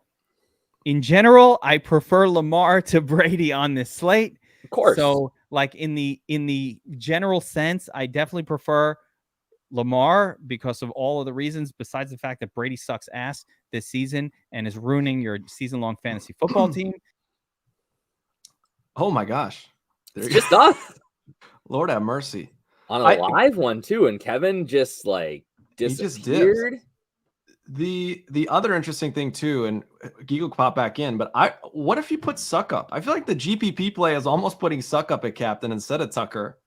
in general, I prefer Lamar to Brady on this slate. Of course. So, like in the general sense, I definitely prefer Lamar because of all of the reasons, besides the fact that Brady sucks ass this season and is ruining your season-long fantasy football team. Oh my gosh. It's just us. Lord have mercy. On a live one too, and Kevin just like disappeared. The other interesting thing too, and Geek will pop back in, but what if you put Suck up? I feel like the GPP play is almost putting Suck up at captain instead of Tucker,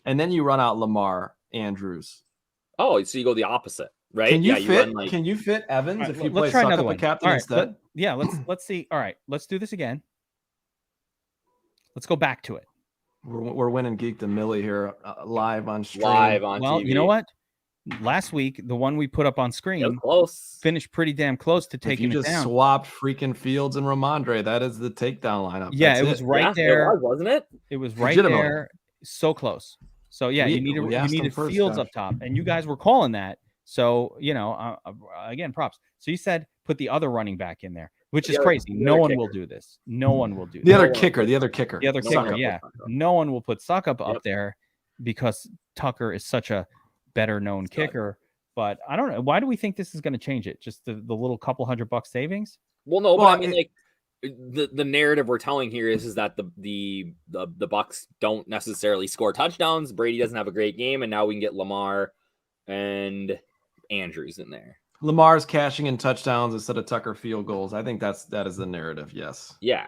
and then you run out Lamar Andrews. Oh, so you go the opposite, right? Can you fit Evans if you play Suck up at captain instead? Let's see. All right, let's do this again. Let's go back to it. We're winning Geek the Millie here live on stream. Live on Well, TV. you know what? Last week, the one we put up on It was screen close. finished pretty damn close to If taking you it just down. swapped freaking Fields and Ramondre, that is the takedown lineup. Yeah, That's it was right Yeah, there. it was, wasn't it? It was right Legitimately. there. So close. So yeah, We you asked him needed first, Fields Josh. up top, and you guys were calling that. So again, props. So you said put the other running back in there, which is The other- crazy. the No other one will kicker. do this. No one will do The this. other one. kicker. The other Suck kicker, up. yeah. No one will put Suckup up Yep. there because Tucker is such a better known Stud. kicker. But I don't know. Why do we think this is going to change it? Just the little couple $100 savings? Well, no, Well, but I mean, like the narrative we're telling here is that the Bucs don't necessarily score touchdowns. Brady doesn't have a great game, and now we can get Lamar and Andrews in there. Lamar's cashing in touchdowns instead of Tucker field goals. I think that is the narrative. Yes. Yeah,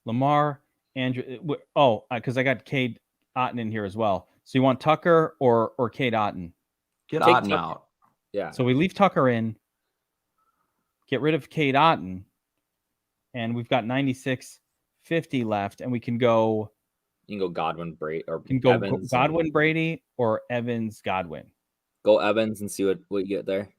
Lamar, Andrew. Because I got Cade Otton in here as well. So you want Tucker or Cade Otton? Get Take Otten Tucker. out. yeah. So we leave Tucker in, get rid of Cade Otton, and we've got 96.50 left, and we can go You can go Godwin, Brady, or Godwin Evans, Brady or Evans Godwin. Go Evans and see what you get there.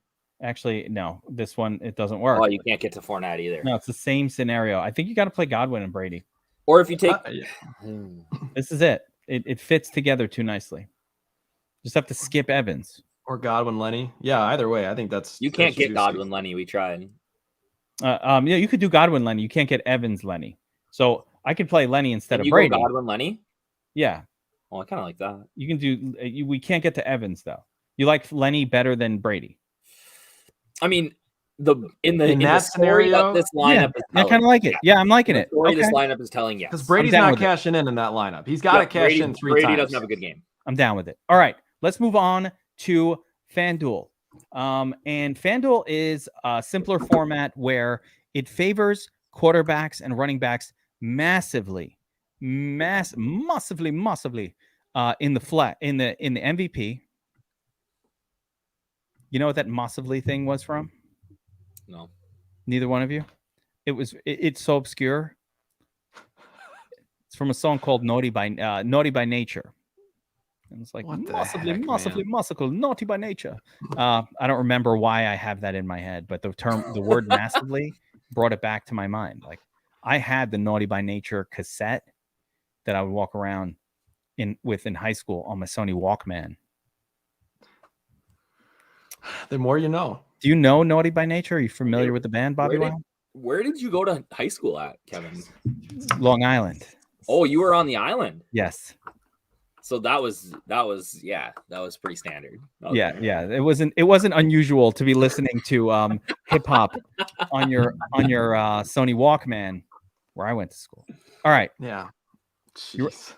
Actually, no, this one it doesn't work. Oh, you can't get to Fournette either. No, it's the same scenario. I think you got to play Godwin and Brady. Or if you take, Yeah. This is it. It fits together too nicely. Just have to skip Evans. Or Godwin Lenny. Yeah, either way, I think that's you can't that's get juicy. Godwin Lenny. We tried. Yeah, you could do Godwin Lenny. You can't get Evans Lenny. So I could play Lenny instead Can of you Brady. go Godwin Lenny? Yeah, Well, I kind of like that. you can do. We can't get to Evans though. You like Lenny better than Brady. I mean, in the that story scenario, that this lineup is I telling. kind of like it. Yeah, I'm liking The it. story Okay. this lineup is telling, yes. Because Brady's down not with it. cashing in that lineup. He's got to Yeah, cash Brady, in three Brady times. doesn't have a good game. I'm down with it. All right, let's move on to FanDuel. And FanDuel is a simpler format where it favors quarterbacks and running backs massively in the MVP. You know what that massively thing was from? No. Neither one of you. It's so obscure. It's from a song called Naughty by Nature. And it's like What the massively, heck, man? naughty by nature. I don't remember why I have that in my head, but the word massively brought it back to my mind. Like I had the Naughty by Nature cassette that I would walk around in high school on my Sony Walkman. The more you know. Do you know Naughty by Nature? Are you familiar with the band, Bobbywow? Where did you go to high school at, Kevin? Long Island. Oh, you were on the island. Yes. So that was pretty standard. Okay. Yeah. It wasn't unusual to be listening to hip hop on your Sony Walkman where I went to school. All right. Yeah. You're- Jeez.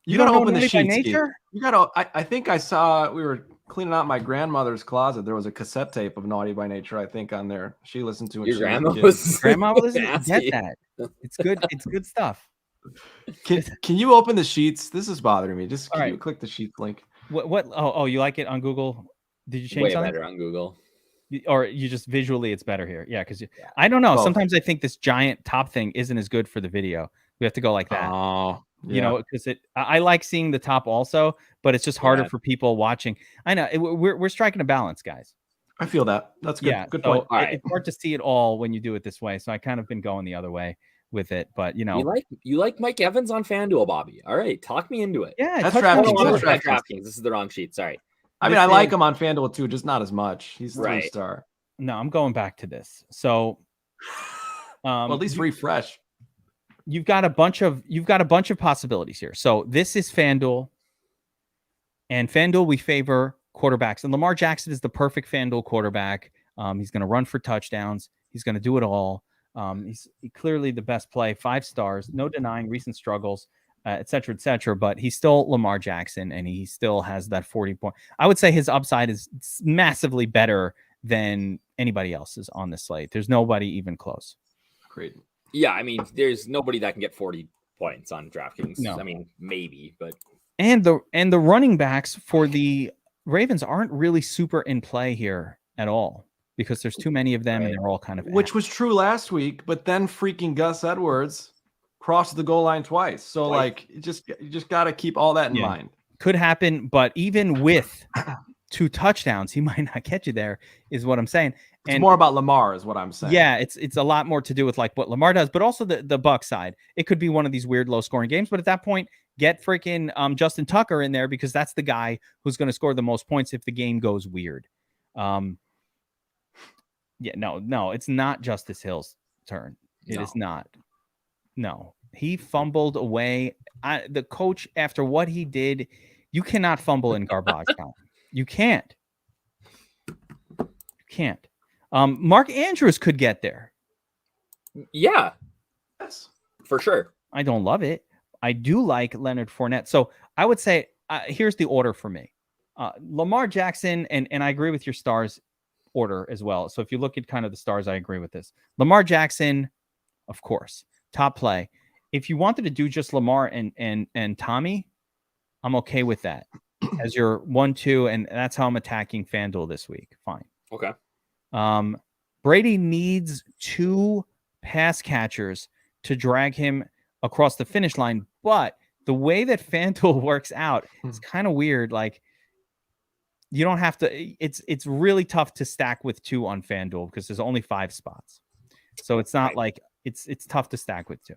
You You gotta don't know open the Naughty by sheets. Steve. Nature? You gotta. I think I saw. We were cleaning out my grandmother's closet. There was a cassette tape of Naughty by Nature. I think on there. She listened to it. Your grandma was Grandma was get nasty. that. It's good. It's good stuff. Can you open the sheets? This is bothering me. Just All can you right. click the sheets link? What? Oh, you like it on Google? Did you change Way something? better on Google. Or you just visually it's better here? Yeah, because I don't know. Both. Sometimes I think this giant top thing isn't as good for the video. We have to go like that. Oh, You know, because I like seeing the top also, but it's just harder for people watching. I know we're striking a balance, guys. I feel that. That's good. Yeah, Good so point. All right. It's hard to see it all when you do it this way. So I kind of been going the other way with it, but you know, You like Mike Evans on FanDuel, Bobby. All right, talk me into it. yeah, That's touchdown DraftKings. Oh, is no, good. That's that's DraftKings. DraftKings. This is the wrong sheet. Sorry. I mean, I like him on FanDuel too, just not as much. He's Right. 3-star. No, I'm going back to this. So, Well, at least refresh. you've got a bunch of possibilities here. So this is FanDuel, and FanDuel we favor quarterbacks, and Lamar Jackson is the perfect FanDuel quarterback. He's going to run for touchdowns. He's going to do it all. He's clearly the best play, 5 stars, no denying recent struggles, et cetera, but he's still Lamar Jackson, and he still has that 40 point. I would say his upside is massively better than anybody else's on this slate. There's nobody even close. Great. Yeah, I mean, there's nobody that can get 40 points on DraftKings. No. I mean, maybe, but And the running backs for the Ravens aren't really super in play here at all because there's too many of them, and they're all kind of Which was true last week, but then freaking Gus Edwards crossed the goal line twice. So like, you just got to keep all that in mind. Could happen, but even with 2 touchdowns, he might not get you there, is what I'm saying. It's more about Lamar, is what I'm saying. Yeah, it's a lot more to do with like what Lamar does, but also the Bucs side. It could be one of these weird low scoring games, but at that point, get freaking Justin Tucker in there, because that's the guy who's going to score the most points if the game goes weird. No, it's not Justice Hill's turn. It is not. No, he fumbled away. The coach, after what he did, you cannot fumble in garbage time. You can't. You can't. Mark Andrews could get there. Yeah. Yes. For sure. I don't love it. I do like Leonard Fournette. So I would say here's the order for me. Lamar Jackson, and I agree with your stars order as well. So if you look at kind of the stars, I agree with this. Lamar Jackson, of course, top play. If you wanted to do just Lamar and Tommy, I'm okay with that as your 1-2, and that's how I'm attacking FanDuel this week. Fine. Okay. Brady needs 2 pass catchers to drag him across the finish line, but the way that FanDuel works out is kind of weird. Like, you don't have to. It's really tough to stack with 2 on FanDuel because there's only 5 spots, so it's not like it's tough to stack with 2.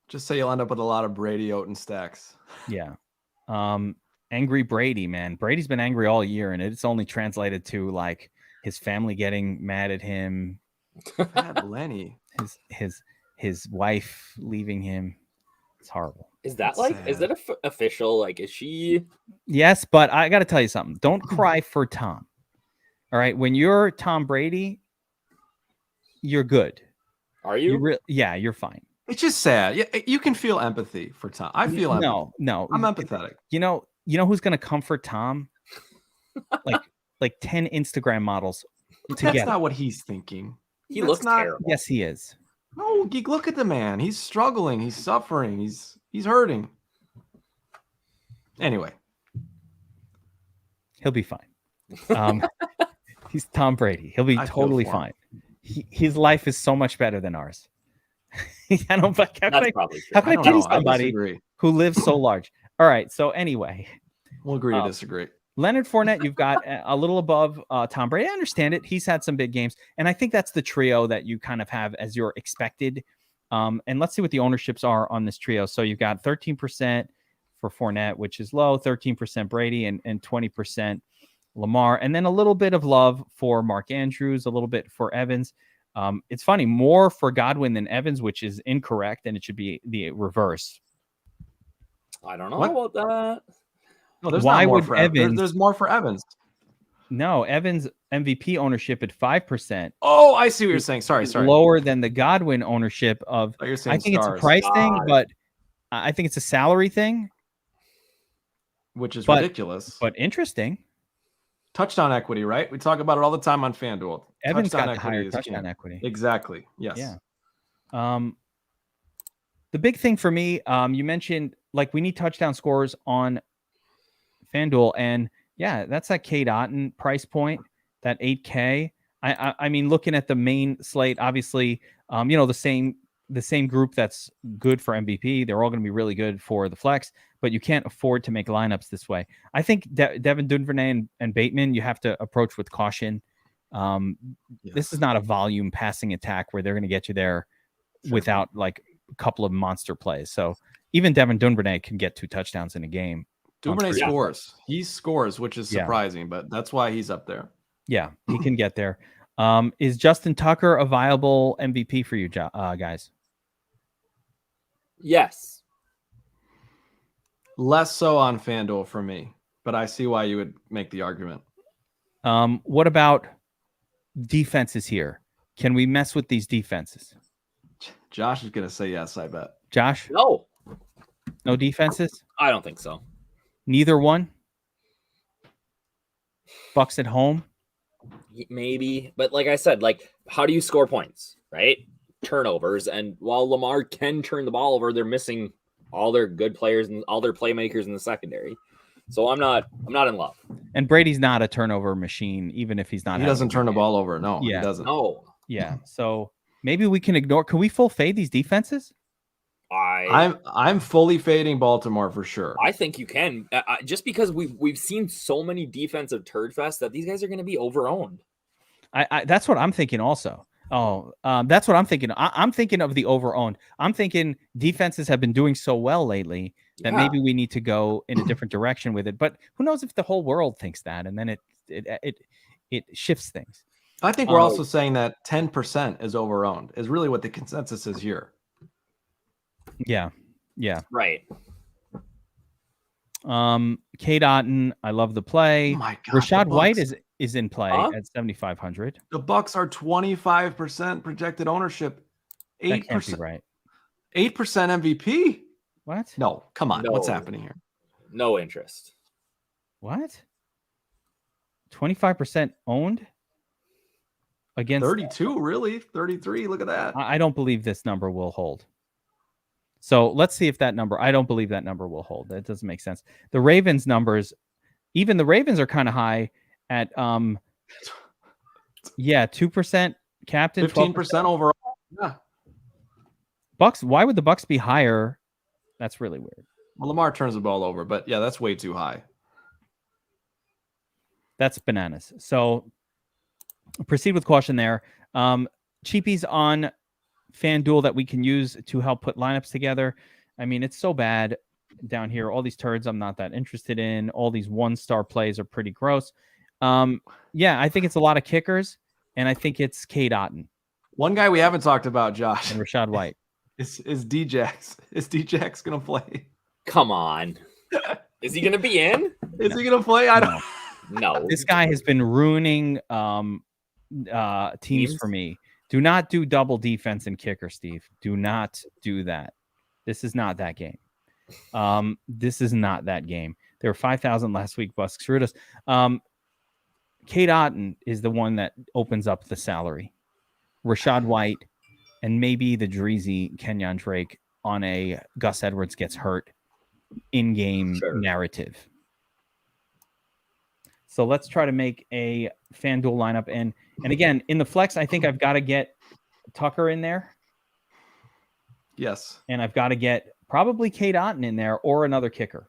Just say you'll end up with a lot of Brady Oaten stacks. Yeah. Angry Brady, man. Brady's been angry all year, and it's only translated to like his family getting mad at him. Bad Lenny. His wife leaving him. It's horrible. Is that is that official? Like, is she? Yes, but I got to tell you something. Don't cry for Tom. All right. When you're Tom Brady, you're good. Are you? Yeah, you're fine. It's just sad. Yeah, you can feel empathy for Tom. I feel empathy. No. I'm empathetic. You know who's going to comfort Tom? like 10 Instagram models together. That's not what he's thinking. He looks terrible. Yes, he is. No, Geek, look at the man. He's struggling. He's suffering. He's hurting. Anyway. He'll be fine. He's Tom Brady. He'll be totally fine. His life is so much better than ours. How can I pity somebody who lives so large? All right. So anyway, we'll agree to disagree. Leonard Fournette, you've got a little above Tom Brady. I understand it. He's had some big games, and I think that's the trio that you kind of have as your expected. And let's see what the ownerships are on this trio. So you've got 13% for Fournette, which is low, 13% Brady, and 20% Lamar, and then a little bit of love for Mark Andrews, a little bit for Evans. It's funny, more for Godwin than Evans, which is incorrect, and it should be the reverse. I don't know about that. No, there's Why not more would for Evans? There's more for Evans. No, Evans MVP ownership at 5%. Oh, I see what you're saying. Sorry. Lower than the Godwin ownership of. Oh, you're saying I think stars. it's a price thing, but I think it's a salary thing, which is ridiculous. But interesting. Touchdown equity, right? We talk about it all the time on FanDuel. Evans got the higher touchdown equity. Exactly. Yes. Yeah. The big thing for me, you mentioned like we need touchdown scores on FanDuel, and yeah, that's that Kate Otten price point, that 8K. I mean, looking at the main slate, obviously, the same group that's good for MVP. They're all going to be really good for the flex, but you can't afford to make lineups this way. I think Devin Duvernay and Bateman, you have to approach with caution. This is not a volume passing attack where they're going to get you there without like a couple of monster plays. So even Devin Duvernay can get 2 touchdowns in a game. Duvernay scores. He scores, which is surprising, but that's why he's up there. Yeah, he can get there. Is Justin Tucker a viable MVP for you, guys? Yes. Less so on FanDuel for me, but I see why you would make the argument. What about defenses here? Can we mess with these defenses? Josh is going to say yes, I bet. Josh? No defenses? I don't think so. Neither one? Bucs at home? Maybe, but like I said, like how do you score points, right? Turnovers, and while Lamar can turn the ball over, they're missing all their good players and all their playmakers in the secondary. So I'm not in love. And Brady's not a turnover machine, even if he's not. He doesn't turn the ball over. No, he doesn't. No. Yeah. So maybe we can ignore. Can we full fade these defenses? I'm fully fading Baltimore for sure. I think you can, just because we've seen so many defensive turd fests that these guys are going to be overowned. That's what I'm thinking also. That's what I'm thinking. I'm thinking of the overowned. I'm thinking defenses have been doing so well lately that maybe we need to go in a different direction with it. But who knows if the whole world thinks that, and then it shifts things. I think we're also saying that 10% is overowned is really what the consensus is here. Yeah. Right. Kate Otten, I love the play. Oh my God, Rashad White is in play at 7,500. The Bucs are 25% projected ownership. 8%. That can't be right. 8% MVP. What? No, come on. No. What's happening here? No interest. What? 25% owned against 32, really? 33. Look at that. I don't believe this number will hold. So let's see if that number, I don't believe that number will hold. That doesn't make sense. The Ravens numbers, even the Ravens are kind of high at 2% captain, 15% overall. Yeah. Bucs, why would the Bucs be higher? That's really weird. Well, Lamar turns the ball over, but yeah, that's way too high. That's bananas. So proceed with caution there. Cheapies on FanDuel that we can use to help put lineups together. I mean, it's so bad down here. All these turds I'm not that interested in. All these 1-star plays are pretty gross. Yeah, I think it's a lot of kickers, and I think it's Kate Otten. One guy we haven't talked about, Josh, and Rashad White. is Djax. Is Djax going to play? Come on. Is he going to be in? Is he going to play? I don't know. This guy has been ruining teams for me. Do not do double defense and kicker, Steve. Do not do that. This is not that game. This is not that game. There were 5,000 last week. Bucs screwed us. Kate Otten is the one that opens up the salary. Rashad White and maybe the Dreezy Kenyon Drake on a Gus Edwards gets hurt in-game narrative. So let's try to make a FanDuel lineup. And again, in the flex, I think I've got to get Tucker in there. Yes. And I've got to get probably Kate Otten in there or another kicker.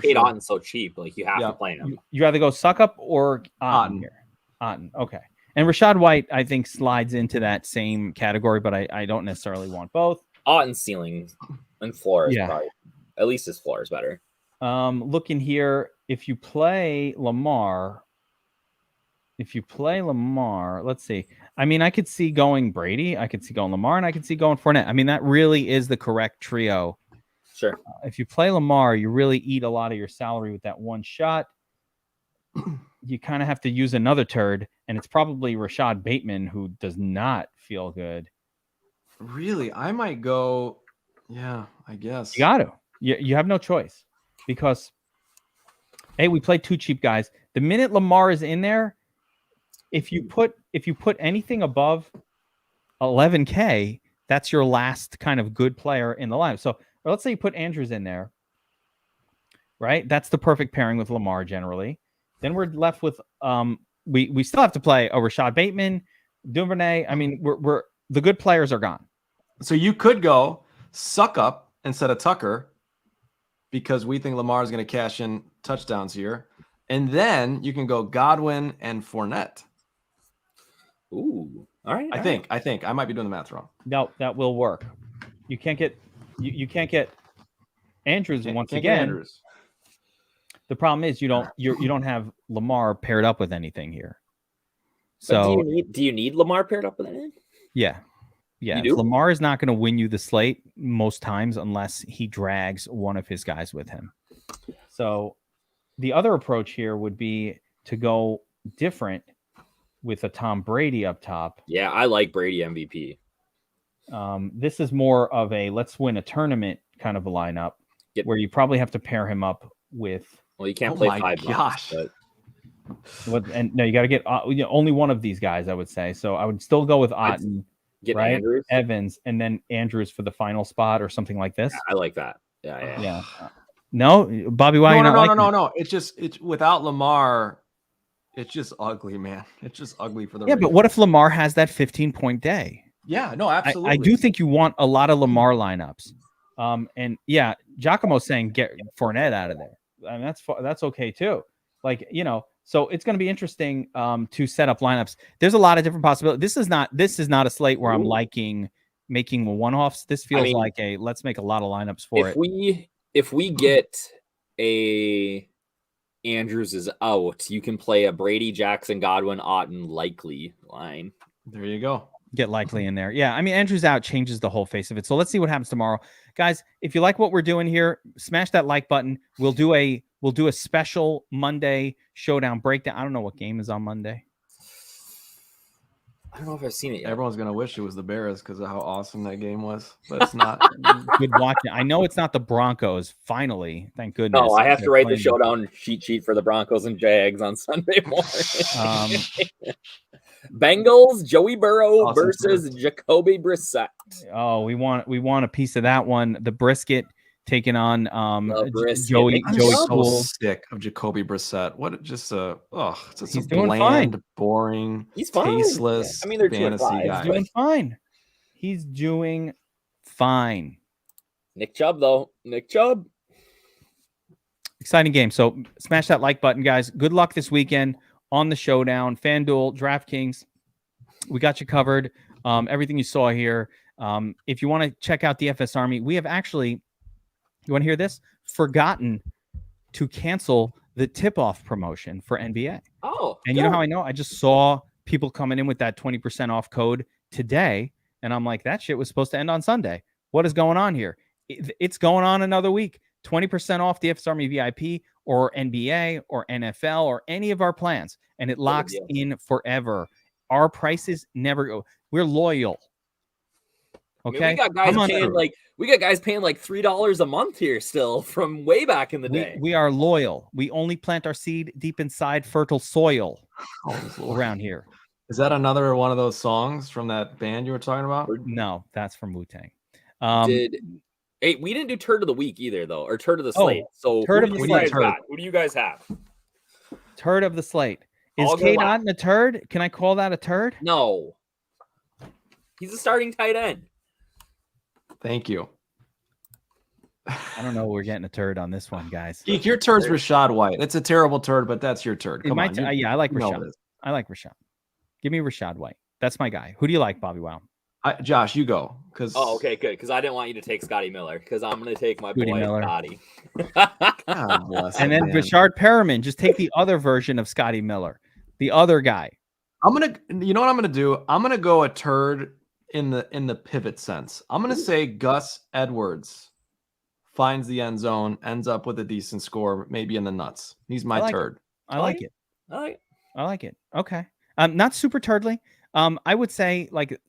Kate Otten's so cheap. Like, you have to play him. You rather go Suckup or Otten here? Otten. Okay. And Rashad White, I think, slides into that same category, but I don't necessarily want both. Otten's ceiling and floor is probably, at least his floor is better. Looking here, if you play Lamar, let's see. I mean, I could see going Brady, I could see going Lamar, and I could see going Fournette. I mean, that really is the correct trio. Sure. If you play Lamar, you really eat a lot of your salary with that one shot. You kind of have to use another turd, and it's probably Rashad Bateman, who does not feel good. Really? I might go, yeah, I guess. You got to. You have no choice. Because, hey, we played two cheap guys. The minute Lamar is in there, if you put anything above 11K, that's your last kind of good player in the lineup. So let's say you put Andrews in there, right? That's the perfect pairing with Lamar generally. Then we're left with we still have to play a Rashad Bateman, Duvernay. I mean, we're the good players are gone. So you could go Suckup instead of Tucker, because we think Lamar is going to cash in touchdowns here. And then you can go Godwin and Fournette. Ooh. All right. I think I might be doing the math wrong. No, that will work. You can't get Andrews once again. Andrews. The problem is you don't have Lamar paired up with anything here. So do you need Lamar paired up with anything? Yeah. Lamar is not going to win you the slate most times unless he drags one of his guys with him. So the other approach here would be to go different with a Tom Brady up top. Yeah, I like Brady MVP. This is more of a let's win a tournament kind of a lineup where you probably have to pair him up with. Well, you can't play 5 gosh. And no, you got to get only one of these guys, I would say. So I would still go with Otten. Get right? Andrews, Evans, and then Andrews for the final spot or something like this. I like that. Yeah. No, Bobbywow. No. It's without Lamar. It's just ugly, man. It's just ugly for the. Yeah, but what if Lamar has that 15-point day? Yeah, no, absolutely. I do think you want a lot of Lamar lineups. And yeah, Giacomo's saying get Fournette out of there. I mean, that's okay too. Like, so it's going to be interesting to set up lineups. There's a lot of different possibilities. This is not a slate where I'm liking making one-offs. This feels like let's make a lot of lineups for it. If we get a Andrews is out, you can play a Brady, Jackson, Godwin, Otten, Likely line. There you go. Get Likely in there. Yeah, I mean, Andrews out changes the whole face of it. So let's see what happens tomorrow. Guys, if you like what we're doing here, smash that like button. We'll do a special Monday showdown breakdown. I don't know what game is on Monday. I don't know if I've seen it yet. Everyone's going to wish it was the Bears because of how awesome that game was, but it's not. Good watching. I know it's not the Broncos, finally. Thank goodness. No, I have to write the showdown cheat sheet for the Broncos and Jags on Sunday morning. Bengals, Joey Burrow versus Jacoby Brissett. Oh, we want a piece of that one. The brisket taking on Joey so sick of Jacoby Brissett. What just it's a bland, boring, tasteless. I mean, they're fantasy guy. He's doing fine. He's doing fine. Nick Chubb, though. Nick Chubb. Exciting game. So smash that like button, guys. Good luck this weekend on the Showdown, FanDuel, DraftKings. We got you covered. Everything you saw here. If you want to check out DFS Army, we have actually, you want to hear this? Forgotten to cancel the tip-off promotion for NBA. Oh, and you know how I know? I just saw people coming in with that 20% off code today, and I'm like, that shit was supposed to end on Sunday. What is going on here? It's going on another week. 20% off DFS Army VIP or NBA or NFL or any of our plans, and it locks in forever. Our prices never go. We're loyal. Okay, I mean, we got guys paying like $3 a month here still from way back in the day. We are loyal. We only plant our seed deep inside fertile soil around here. Is that another one of those songs from that band you were talking about? No, that's from Wu-Tang. Hey, we didn't do turd of the week either, though, or turd of the slate. So turd of the slate. Who do you guys have? Turd of the slate. Is Cade Otton a turd? Can I call that a turd? No. He's a starting tight end. Thank you. I don't know. We're getting a turd on this one, guys. Geek, your turd's Rashad White. It's a terrible turd, but that's your turd. Come on. I like Rashad. I like Rashad. Give me Rashad White. That's my guy. Who do you like, Bobbywow? Josh, you go. Okay, good. Because I didn't want you to take Scotty Miller. Because I'm going to take my boy Scotty. God bless and then Rashard Perriman. Just take the other version of Scotty Miller, the other guy. You know what I'm gonna do? I'm gonna go a turd in the pivot sense. I'm gonna say Gus Edwards finds the end zone, ends up with a decent score, maybe in the nuts. He's my turd. I like it. Okay. Not super turdly. I would say like.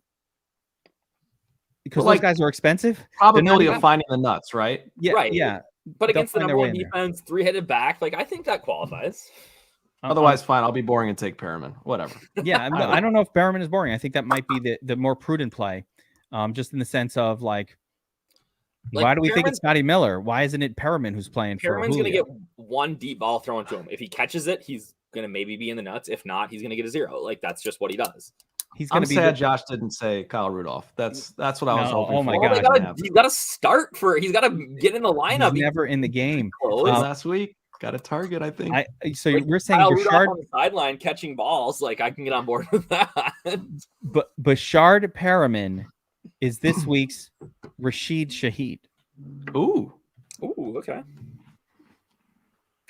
Because those guys are expensive. Probability of finding the nuts, right? Yeah, right. Yeah. But against the number one defense, three-headed back, like I think that qualifies. Otherwise, fine. I'll be boring and take Perriman. Whatever. Yeah, I don't know if Perriman is boring. I think that might be the more prudent play, just in the sense of like why do we think it's Scotty Miller? Why isn't it Perriman who's playing for Julio? Perriman's going to get one deep ball thrown to him. If he catches it, he's going to maybe be in the nuts. If not, he's going to get a 0. Like that's just what he does. I'm sad Josh didn't say Kyle Rudolph. That's what I was hoping for. Oh my God. He's got to start he's got to get in the lineup. He's never in the game. Last week. Got a target, I think. So we're saying Bashard on the sideline catching balls. Like I can get on board with that. But Bashard Perriman is this week's Rashid Shaheed. Ooh, okay.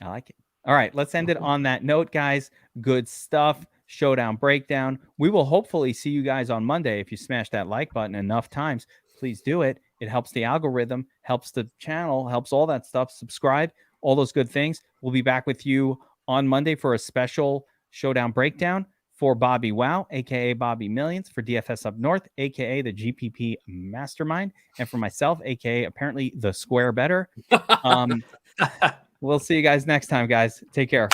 I like it. All right, let's end it on that note, guys. Good stuff. Showdown breakdown. We will hopefully see you guys on Monday. If you smash that like button enough times, please do it. It helps the algorithm, helps the channel, helps all that stuff. Subscribe, all those good things. We'll be back with you on Monday for a special showdown breakdown for Bobbywow, aka Bobby Millions, for DFS Up North, aka the GPP Mastermind, and for myself, aka apparently the Square Better. We'll see you guys next time, guys. Take care.